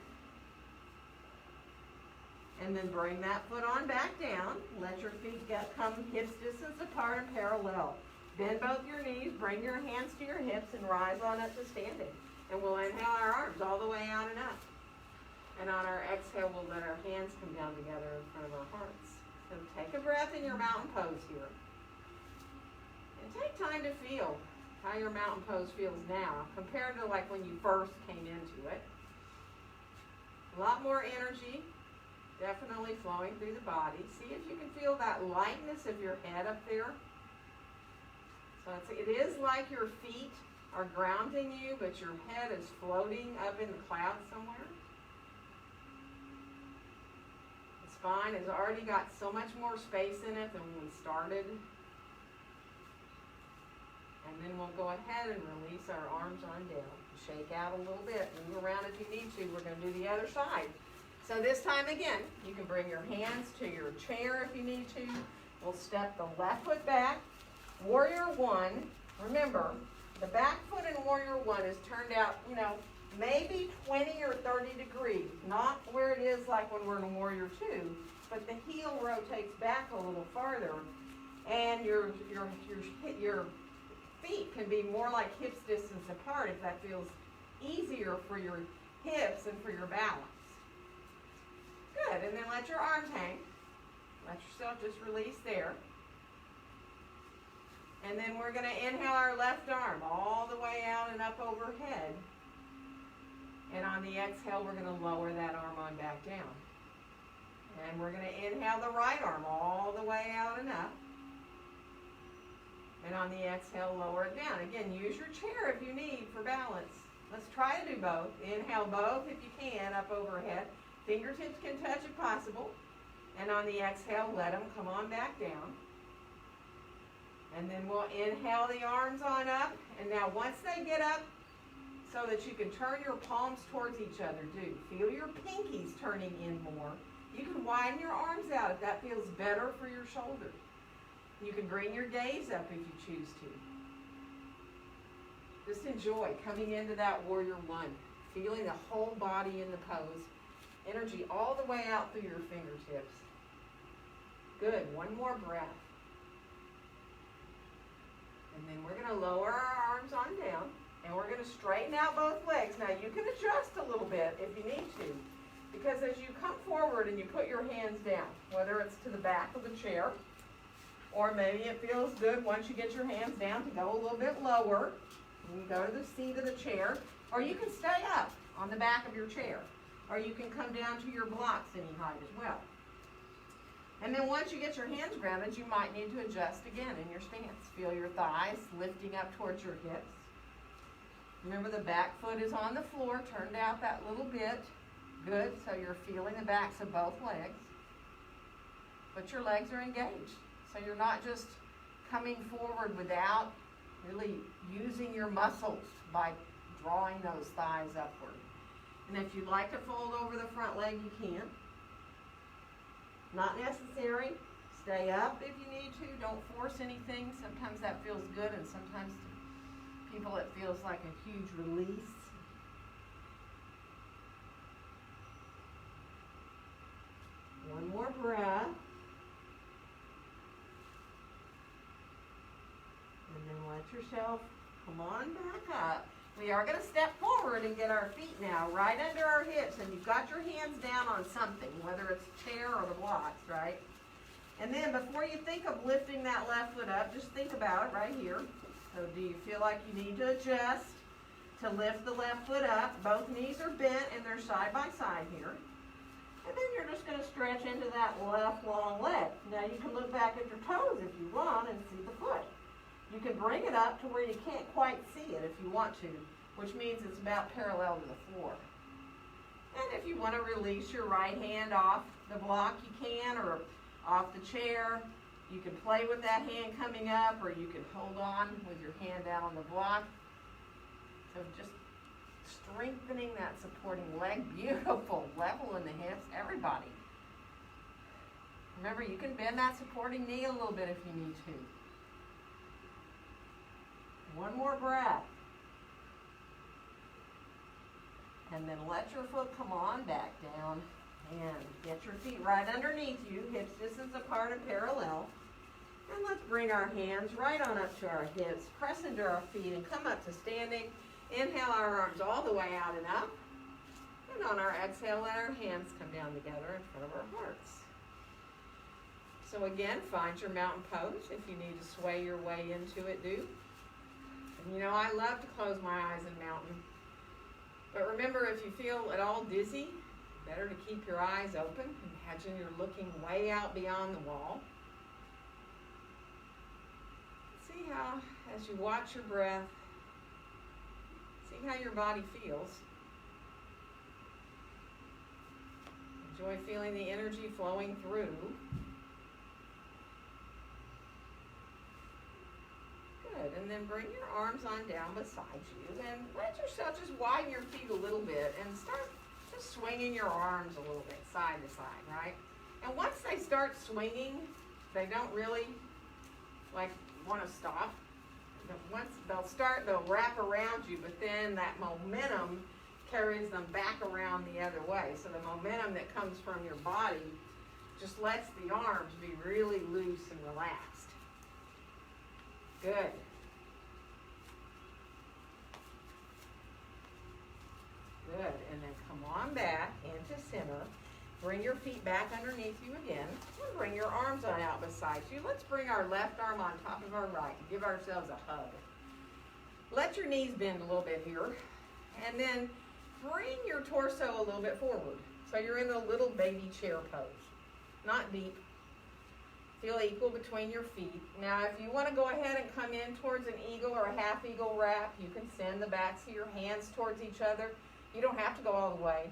And then bring that foot on back down. Let your feet come hips distance apart and parallel. Bend both your knees, bring your hands to your hips, and rise on up to standing. And we'll inhale our arms all the way out and up. And on our exhale, we'll let our hands come down together in front of our hearts. So take a breath in your mountain pose here. And take time to feel how your mountain pose feels now compared to like when you first came into it. A lot more energy, definitely flowing through the body. See if you can feel that lightness of your head up there. So it is like your feet are grounding you, but your head is floating up in the clouds somewhere. The spine has already got so much more space in it than when we started. And then we'll go ahead and release our arms on down. Shake out a little bit, move around if you need to. We're going to do the other side. So this time again, you can bring your hands to your chair if you need to. We'll step the left foot back. Warrior 1, remember, the back foot in Warrior 1 is turned out, maybe 20 or 30 degrees. Not where it is like when we're in Warrior 2, but the heel rotates back a little farther. And your feet can be more like hips distance apart if that feels easier for your hips and for your balance. Good, and then let your arms hang. Let yourself just release there. And then we're going to inhale our left arm all the way out and up overhead. And on the exhale, we're going to lower that arm on back down. And we're going to inhale the right arm all the way out and up. And on the exhale, lower it down. Again, use your chair if you need for balance. Let's try to do both. Inhale both if you can, up overhead. Fingertips can touch if possible. And on the exhale, let them come on back down. And then we'll inhale the arms on up. And now once they get up, so that you can turn your palms towards each other, do. Feel your pinkies turning in more. You can widen your arms out if that feels better for your shoulders. You can bring your gaze up if you choose to. Just enjoy coming into that Warrior 1. Feeling the whole body in the pose. Energy all the way out through your fingertips. Good. One more breath. And then we're going to lower our arms on down. And we're going to straighten out both legs. Now you can adjust a little bit if you need to. Because as you come forward and you put your hands down, whether it's to the back of the chair, or maybe it feels good once you get your hands down to go a little bit lower. You can go to the seat of the chair. Or you can stay up on the back of your chair. Or you can come down to your blocks any height as well. And then once you get your hands grounded, you might need to adjust again in your stance. Feel your thighs lifting up towards your hips. Remember the back foot is on the floor, turned out that little bit. Good, so you're feeling the backs of both legs. But your legs are engaged. So you're not just coming forward without really using your muscles by drawing those thighs upward. And if you'd like to fold over the front leg, you can. Not necessary. Stay up if you need to. Don't force anything. Sometimes that feels good, and sometimes to people it feels like a huge release. One more breath. And then let yourself come on back up. We are going to step forward and get our feet now right under our hips, and you've got your hands down on something, whether it's a chair or the blocks, right? And then before you think of lifting that left foot up, just think about it right here. So do you feel like you need to adjust to lift the left foot up? Both knees are bent and they're side by side here. And then you're just going to stretch into that left long leg. Now you can look back at your toes if you want and see the foot. You can bring it up to where you can't quite see it if you want to, which means it's about parallel to the floor. And if you want to release your right hand off the block, you can, or off the chair. You can play with that hand coming up, or you can hold on with your hand down on the block. So just strengthening that supporting leg. Beautiful. Level in the hips. Everybody. Remember, you can bend that supporting knee a little bit if you need to. One more breath. And then let your foot come on back down. And get your feet right underneath you, hips distance apart and parallel. And let's bring our hands right on up to our hips, press into our feet, and come up to standing. Inhale our arms all the way out and up. And on our exhale, let our hands come down together in front of our hearts. So again, find your mountain pose. If you need to sway your way into it, do. And you know, I love to close my eyes in mountain. But remember, if you feel at all dizzy, better to keep your eyes open. Imagine you're looking way out beyond the wall. See how, as you watch your breath, see how your body feels. Enjoy feeling the energy flowing through. Good, and then bring your arms on down beside you and let yourself just widen your feet a little bit and start just swinging your arms a little bit side to side, right? And once they start swinging, they don't really want to stop. Once they'll wrap around you, but then that momentum carries them back around the other way. So the momentum that comes from your body just lets the arms be really loose and relaxed. Good. Good, and then come on back into center. Bring your feet back underneath you again. And bring your arms on out beside you. Let's bring our left arm on top of our right. Give ourselves a hug. Let your knees bend a little bit here. And then bring your torso a little bit forward. So you're in the little baby chair pose. Not deep. Feel equal between your feet. Now, if you want to go ahead and come in towards an eagle or a half eagle wrap, you can send the backs of your hands towards each other. You don't have to go all the way.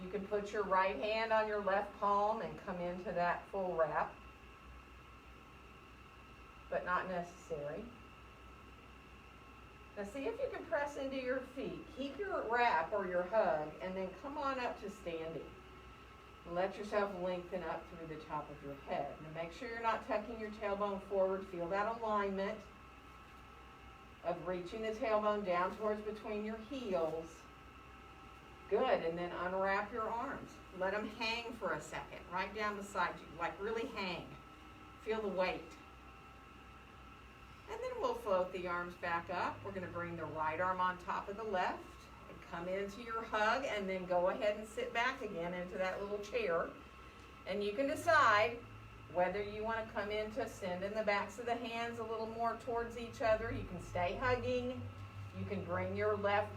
You can put your right hand on your left palm and come into that full wrap, but not necessary. Now see if you can press into your feet. Keep your wrap or your hug, and then come on up to standing. Let yourself lengthen up through the top of your head. Now make sure you're not tucking your tailbone forward. Feel that alignment of reaching the tailbone down towards between your heels. Good, and then unwrap your arms. Let them hang for a second, right down beside you, like really hang. Feel the weight. And then we'll float the arms back up. We're going to bring the right arm on top of the left and come into your hug, and then go ahead and sit back again into that little chair. And you can decide whether you want to come in to send in the backs of the hands a little more towards each other. You can stay hugging. You can bring your left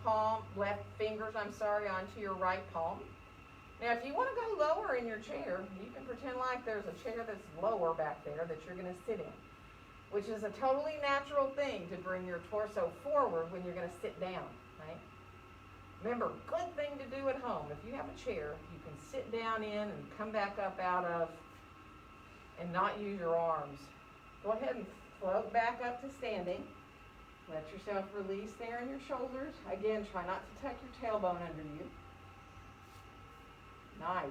fingers, onto your right palm. Now, if you want to go lower in your chair, you can pretend like there's a chair that's lower back there that you're going to sit in, which is a totally natural thing to bring your torso forward when you're going to sit down, right? Remember, good thing to do at home. If you have a chair, you can sit down in and come back up out of and not use your arms. Go ahead and float back up to standing. Let yourself release there in your shoulders. Again, try not to tuck your tailbone under you. Nice.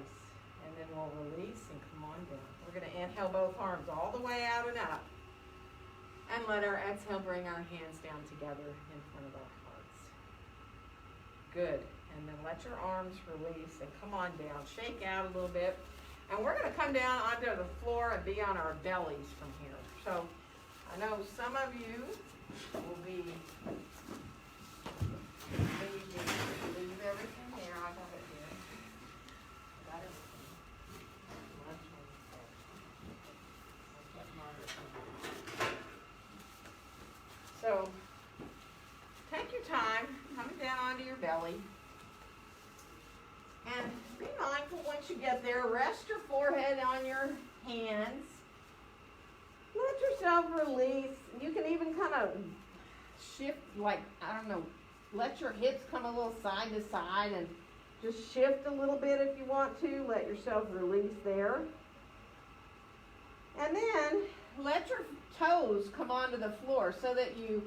And then we'll release and come on down. We're going to inhale both arms all the way out and up. And let our exhale bring our hands down together in front of our hearts. Good. And then let your arms release and come on down. Shake out a little bit. And we're going to come down onto the floor and be on our bellies from here. So I know some of you will be leave everything here. I got it here. I got everything. So take your time coming down onto your belly. And be mindful once you get there. Rest your forehead on your hands. Let yourself release. You can even kind of shift, like, I don't know, let your hips come a little side to side and just shift a little bit if you want to. Let yourself release there. And then let your toes come onto the floor so that you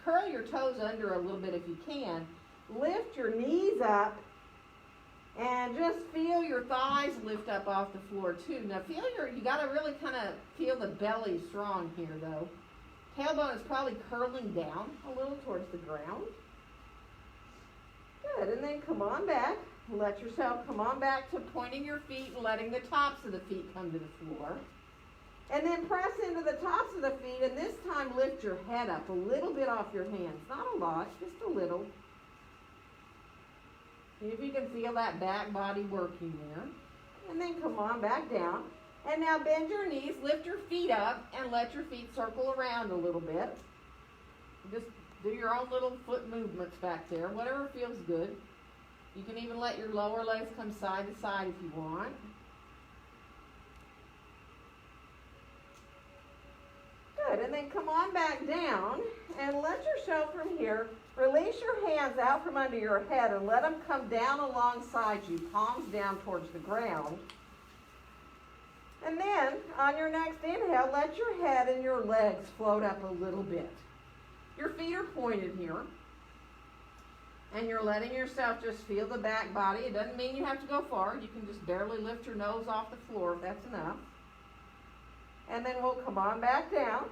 curl your toes under a little bit if you can. Lift your knees up. And just feel your thighs lift up off the floor too. Now you gotta really kind of feel the belly strong here though. Tailbone is probably curling down a little towards the ground. Good, and then come on back. Let yourself come on back to pointing your feet and letting the tops of the feet come to the floor. And then press into the tops of the feet, and this time lift your head up a little bit off your hands. Not a lot, just a little. See if you can feel that back body working there. And then come on back down. And now bend your knees, lift your feet up, and let your feet circle around a little bit. Just do your own little foot movements back there, whatever feels good. You can even let your lower legs come side to side if you want. Good, and then come on back down and let yourself from here, release your hands out from under your head and let them come down alongside you, palms down towards the ground. And then, on your next inhale, let your head and your legs float up a little bit. Your feet are pointed here. And you're letting yourself just feel the back body. It doesn't mean you have to go far. You can just barely lift your nose off the floor if that's enough. And then we'll come on back down.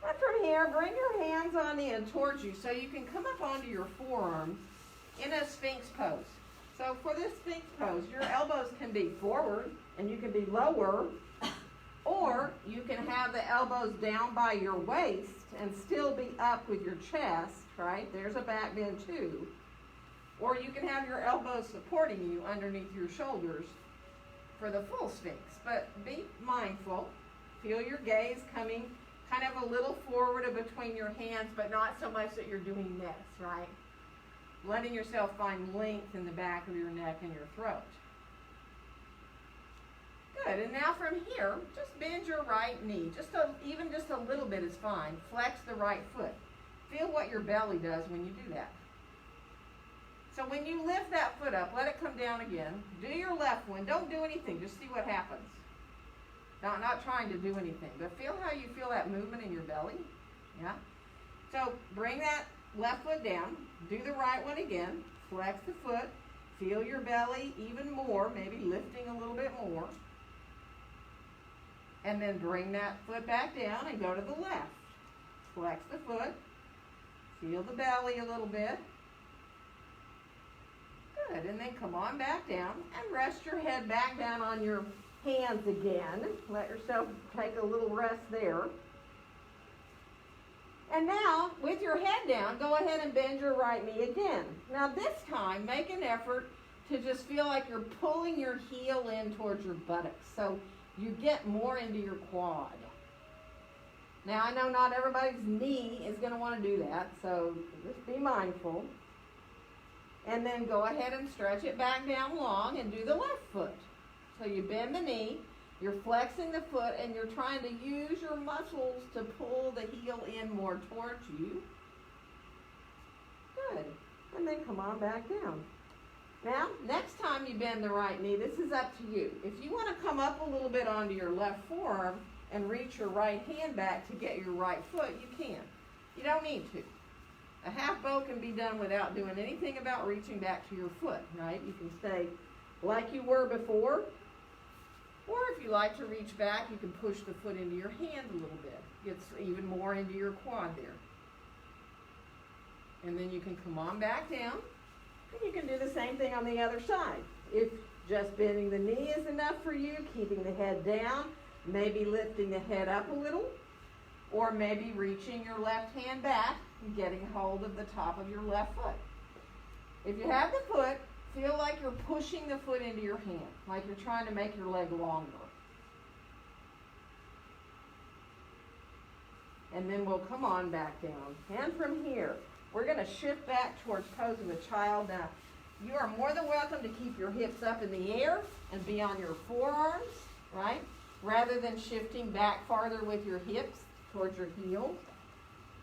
And from here, bring your hands on in towards you so you can come up onto your forearms in a Sphinx Pose. So for this Sphinx Pose, your elbows can be forward and you can be lower, or you can have the elbows down by your waist and still be up with your chest, right? There's a back bend too. Or you can have your elbows supporting you underneath your shoulders for the full Sphinx. But be mindful. Feel your gaze coming kind of a little forward and between your hands, but not so much that you're doing this, right? Letting yourself find length in the back of your neck and your throat. Good, and now from here, just bend your right knee. Even just a little bit is fine. Flex the right foot. Feel what your belly does when you do that. So when you lift that foot up, let it come down again. Do your left one. Don't do anything. Just see what happens. Not trying to do anything, but feel how you feel that movement in your belly. Yeah? So bring that left foot down. Do the right one again. Flex the foot. Feel your belly even more, maybe lifting a little bit more. And then bring that foot back down and go to the left. Flex the foot. Feel the belly a little bit. Good, and then come on back down and rest your head back down on your hands again. Let yourself take a little rest there. And now, with your head down, go ahead and bend your right knee again. Now this time, make an effort to just feel like you're pulling your heel in towards your buttocks. So you get more into your quad. Now I know not everybody's knee is going to want to do that, so just be mindful. And then go ahead and stretch it back down long and do the left foot. So you bend the knee, you're flexing the foot, and you're trying to use your muscles to pull the heel in more towards you. Good. And then come on back down. Now, next time you bend the right knee, this is up to you. If you want to come up a little bit onto your left forearm and reach your right hand back to get your right foot, you can. You don't need to. A half bow can be done without doing anything about reaching back to your foot, right? You can stay like you were before. Or if you like to reach back, you can push the foot into your hand a little bit. Gets even more into your quad there. And then you can come on back down. And you can do the same thing on the other side. If just bending the knee is enough for you, keeping the head down, maybe lifting the head up a little, or maybe reaching your left hand back and getting hold of the top of your left foot. If you have the foot, feel like you're pushing the foot into your hand, like you're trying to make your leg longer. And then we'll come on back down. And from here, we're going to shift back towards pose of a child. Now, you are more than welcome to keep your hips up in the air and be on your forearms, right? Rather than shifting back farther with your hips towards your heels.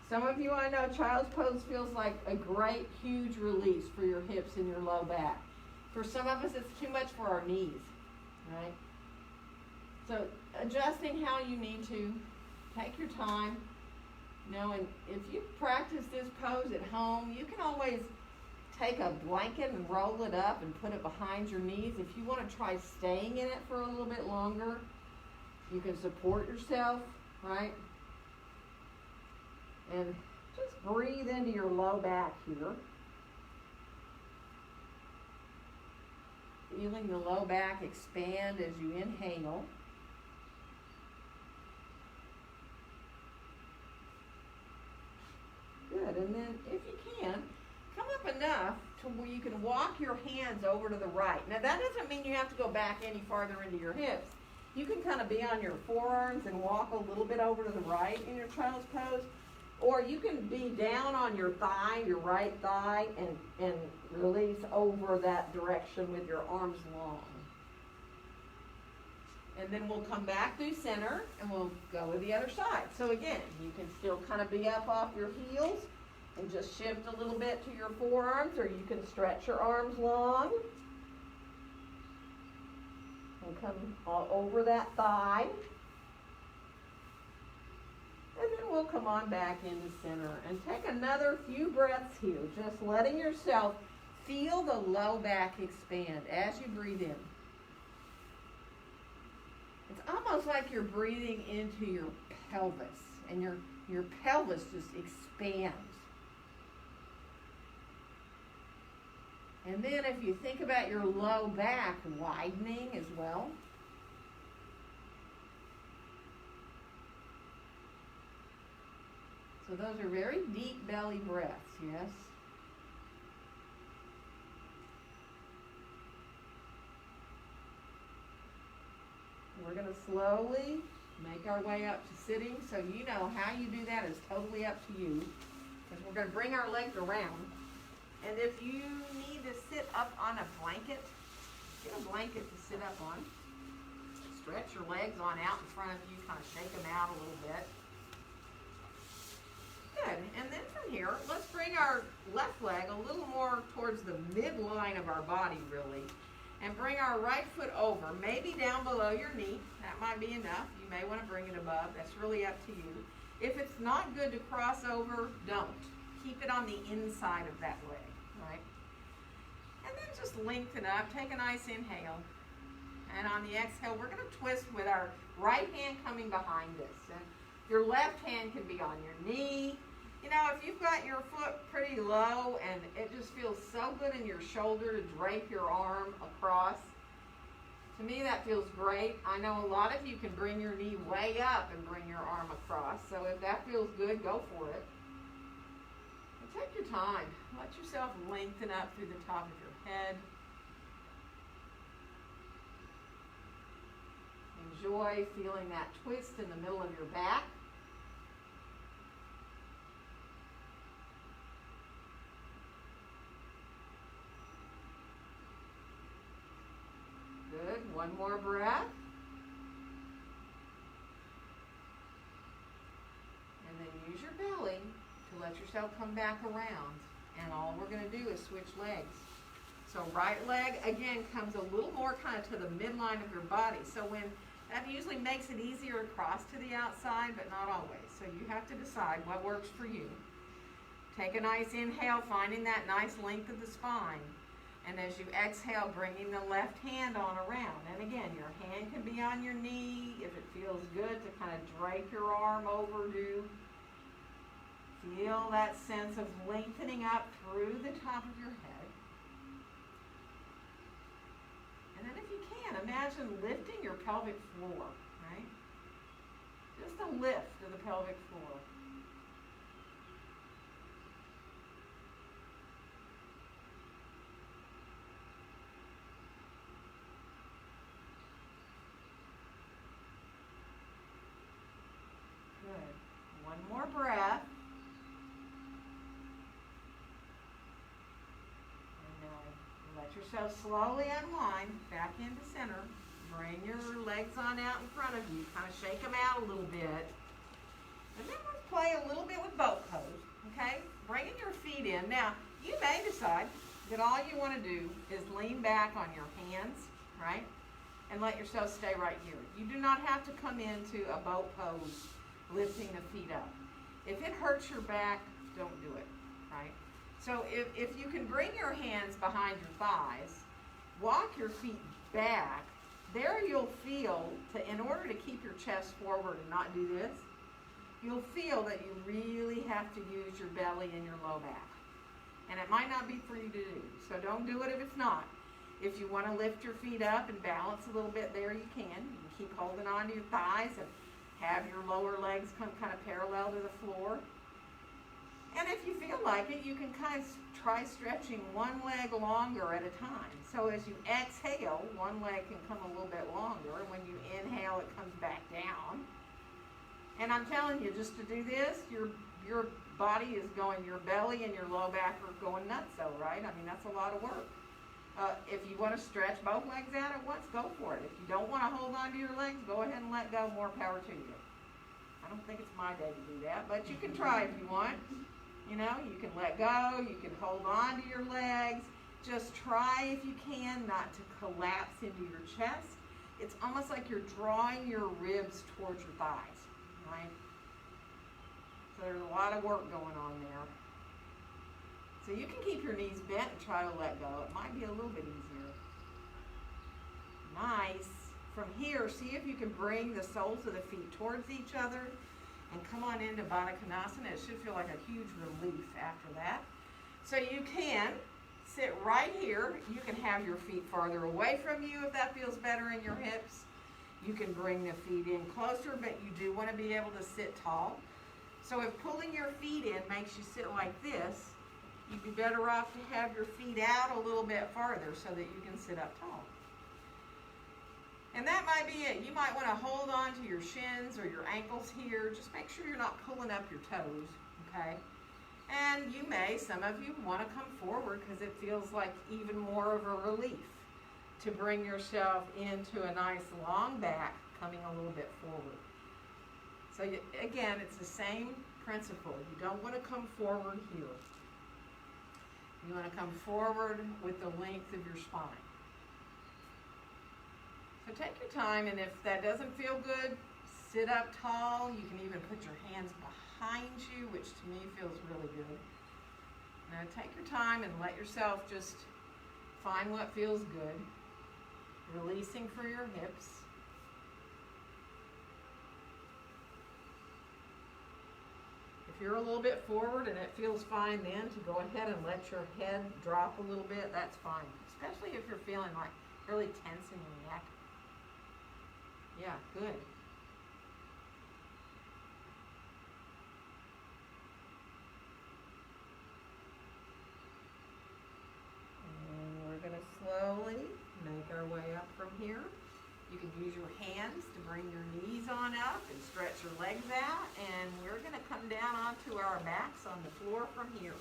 Some of you, I know, child's pose feels like a great, huge release for your hips and your low back. For some of us, it's too much for our knees, right? So adjusting how you need to, take your time. You know, and if you practice this pose at home, you can always take a blanket and roll it up and put it behind your knees. If you want to try staying in it for a little bit longer, you can support yourself, right? And just breathe into your low back here. Feeling the low back expand as you inhale. Good, and then if you can, come up enough to where you can walk your hands over to the right. Now that doesn't mean you have to go back any farther into your hips. You can kind of be on your forearms and walk a little bit over to the right in your child's pose. Or you can be down on your thigh, your right thigh, and release over that direction with your arms long. And then we'll come back through center and we'll go to the other side. So again, you can still kind of be up off your heels and just shift a little bit to your forearms, or you can stretch your arms long and come all over that thigh. And then we'll come on back into center and take another few breaths here, just letting yourself feel the low back expand as you breathe in. It's almost like you're breathing into your pelvis, and your pelvis just expands. And then if you think about your low back widening as well. So those are very deep belly breaths, yes? We're going to slowly make our way up to sitting. So you know how you do that is totally up to you. Because we're going to bring our legs around. And if you need to sit up on a blanket, get a blanket to sit up on. Stretch your legs on out in front of you, kind of shake them out a little bit. Good. And then from here, let's bring our left leg a little more towards the midline of our body, really. And bring our right foot over, maybe down below your knee. That might be enough. You may want to bring it above. That's really up to you. If it's not good to cross over, don't. Keep it on the inside of that leg, right? And then just lengthen up. Take a nice inhale. And on the exhale, we're going to twist with our right hand coming behind us. And your left hand can be on your knee. You know, if you've got your foot pretty low and it just feels so good in your shoulder to drape your arm across, to me that feels great. I know a lot of you can bring your knee way up and bring your arm across. So if that feels good, go for it. But take your time. Let yourself lengthen up through the top of your head. Enjoy feeling that twist in the middle of your back. Good. One more breath. And then use your belly to let yourself come back around. And all we're going to do is switch legs. So right leg, again, comes a little more kind of to the midline of your body. So that usually makes it easier to cross to the outside, but not always. So you have to decide what works for you. Take a nice inhale, finding that nice length of the spine. And as you exhale, bringing the left hand on around. And again, your hand can be on your knee if it feels good to kind of drape your arm over you. Feel that sense of lengthening up through the top of your head. And then if you can, imagine lifting your pelvic floor, right? Just a lift of the pelvic floor. Good. One more breath. Let yourself slowly unwind back into center. Bring your legs on out in front of you. Kind of shake them out a little bit. And then let's play a little bit with boat pose, okay? Bringing your feet in. Now, you may decide that all you want to do is lean back on your hands, right? And let yourself stay right here. You do not have to come into a boat pose, lifting the feet up. If it hurts your back, don't do it, right? So if you can bring your hands behind your thighs, walk your feet back, there you'll feel, in order to keep your chest forward and not do this, you'll feel that you really have to use your belly and your low back. And it might not be for you to do, so don't do it if it's not. If you want to lift your feet up and balance a little bit there, you can. You can keep holding on to your thighs and have your lower legs come kind of parallel to the floor. And if you feel like it, you can kind of try stretching one leg longer at a time. So as you exhale, one leg can come a little bit longer. And when you inhale, it comes back down. And I'm telling you, just to do this, your body is going, your belly and your low back are going nuts, though, right? I mean, that's a lot of work. If you want to stretch both legs out at once, go for it. If you don't want to hold on to your legs, go ahead and let go. More power to you. I don't think it's my day to do that, but you can try if you want. You know, you can let go, you can hold on to your legs. Just try, if you can, not to collapse into your chest. It's almost like you're drawing your ribs towards your thighs, right? So there's a lot of work going on there. So you can keep your knees bent and try to let go. It might be a little bit easier. Nice. From here, see if you can bring the soles of the feet towards each other and come on into Baddha Konasana. It should feel like a huge relief after that. So you can sit right here. You can have your feet farther away from you if that feels better in your hips. You can bring the feet in closer, but you do want to be able to sit tall. So if pulling your feet in makes you sit like this, you'd be better off to have your feet out a little bit farther so that you can sit up tall. And that might be it. You might want to hold on to your shins or your ankles here. Just make sure you're not pulling up your toes, okay? And you may, some of you, want to come forward because it feels like even more of a relief to bring yourself into a nice long back, coming a little bit forward. So again, it's the same principle. You don't want to come forward here. You want to come forward with the length of your spine. So take your time, and if that doesn't feel good, sit up tall. You can even put your hands behind you, which to me feels really good. Now take your time and let yourself just find what feels good. Releasing for your hips. If you're a little bit forward and it feels fine then to go ahead and let your head drop a little bit, that's fine. Especially if you're feeling like really tense in your neck. Yeah, good. And we're going to slowly make our way up from here. You can use your hands to bring your knees on up and stretch your legs out. And we're going to come down onto our backs on the floor from here.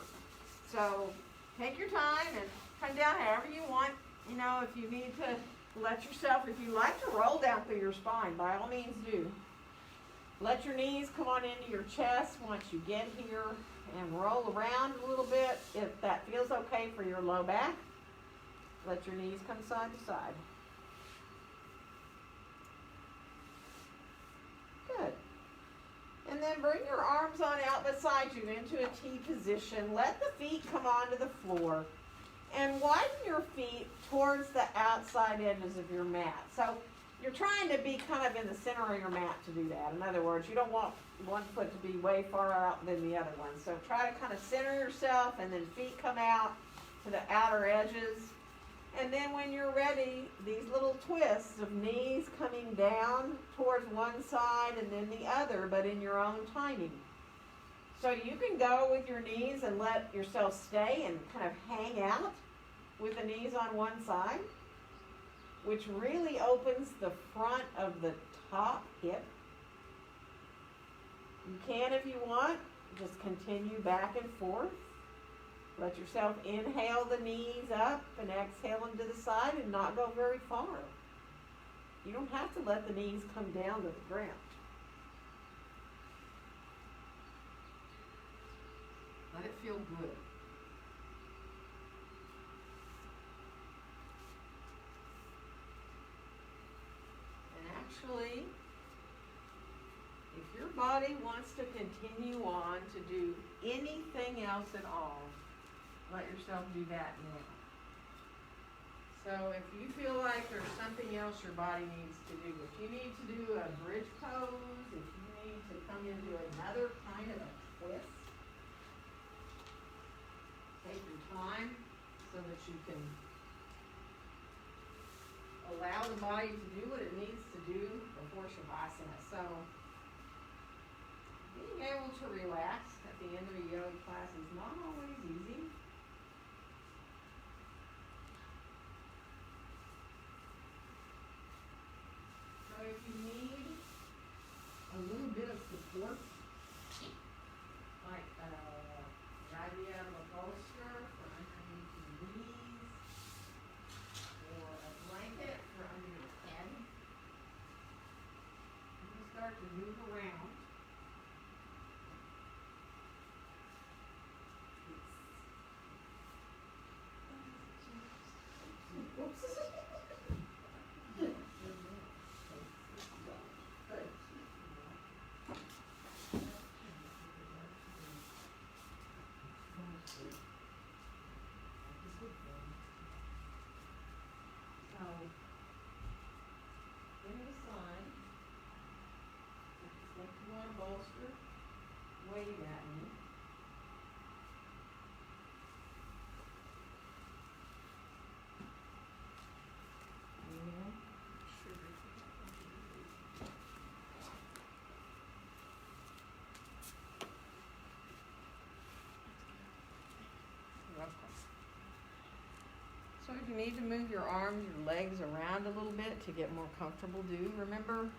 So take your time and come down however you want. You know, if you need to let yourself, if you like to roll down through your spine, by all means do. Let your knees come on into your chest once you get here and roll around a little bit. If that feels okay for your low back, let your knees come side to side. Good. And then then bring your arms on out beside you into a T position. Let the feet come onto the floor. And widen your feet towards the outside edges of your mat. So you're trying to be kind of in the center of your mat to do that. In other words, you don't want one foot to be way far out than the other one. So try to kind of center yourself, and then feet come out to the outer edges. And then when you're ready, these little twists of knees coming down towards one side and then the other, but in your own timing. So you can go with your knees and let yourself stay and kind of hang out with the knees on one side, which really opens the front of the top hip. You can, if you want, just continue back and forth. Let yourself inhale the knees up and exhale them to the side and not go very far. You don't have to let the knees come down to the ground. Let it feel good. And actually, if your body wants to continue on to do anything else at all, let yourself do that now. So if you feel like there's something else your body needs to do, if you need to do a bridge pose, if you need to come into another kind of a twist, take your time so that you can allow the body to do what it needs to do before Shavasana. So being able to relax at the end of a yoga class is not always easy. So if you need a little bit of support, like the idea of a bolster for underneath your knees, or a blanket for under your head, you can start to move around. Bolster, wave at me. So if you need to move your arms, your legs around a little bit to get more comfortable, do remember.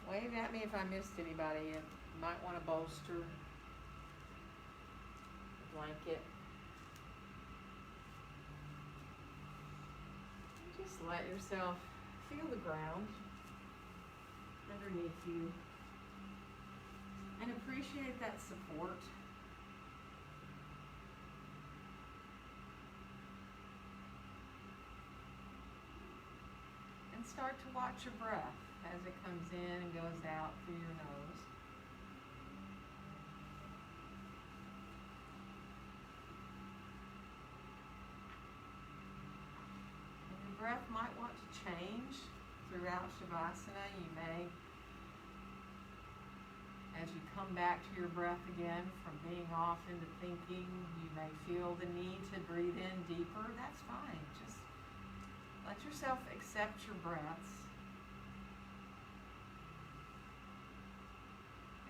Wave at me if I missed anybody. You might want a bolster, a blanket. Just let yourself feel the ground underneath you and appreciate that support. And start to watch your breath as it comes in and goes out through your nose. And your breath might want to change throughout Shavasana. You may, as you come back to your breath again from being off into thinking, you may feel the need to breathe in deeper. That's fine. Just let yourself accept your breaths.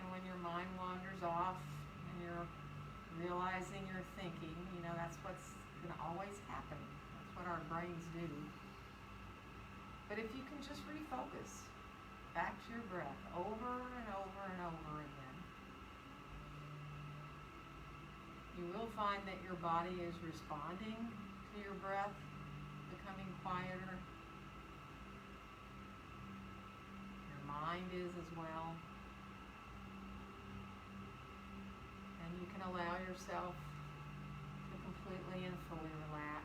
When your mind wanders off and you're realizing you're thinking, that's what's going to always happen. That's what our brains do. But if you can just refocus back to your breath over and over and over again, you will find that your body is responding to your breath, becoming quieter. Your mind is as well. And you can allow yourself to completely and fully relax.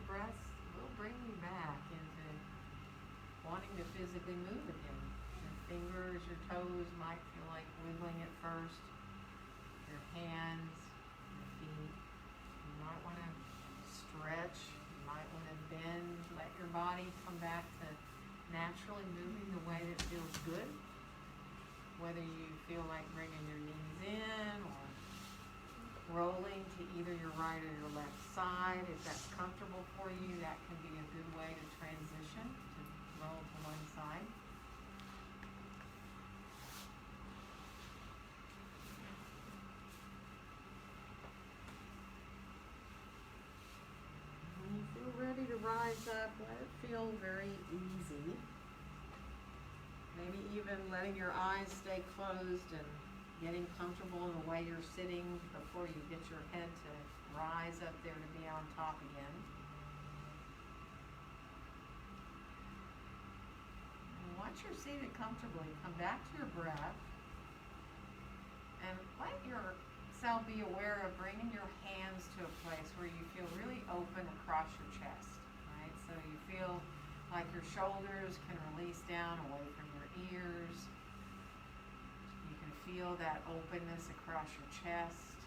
breaths will bring you back into wanting to physically move again. Your fingers, your toes might feel like wiggling at first. Your hands, your feet. You might want to stretch. You might want to bend. Let your body come back to naturally moving the way that feels good. Whether you feel like bringing your knees in or rolling to either your right or your left side. If that's comfortable for you, that can be a good way to transition, to roll to one side. When you feel ready to rise up, let it feel very easy. Maybe even letting your eyes stay closed and getting comfortable in the way you're sitting before you get your head to rise up there to be on top again. And once you're seated comfortably, come back to your breath and let yourself be aware of bringing your hands to a place where you feel really open across your chest, right? So you feel like your shoulders can release down away from your ears. You can feel that openness across your chest.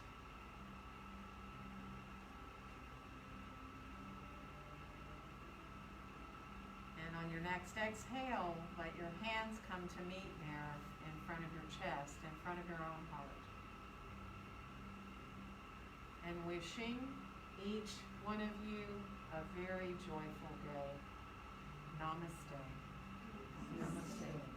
And on your next exhale, let your hands come to meet there in front of your chest, in front of your own heart. And wishing each one of you a very joyful day. Namaste. Namaste.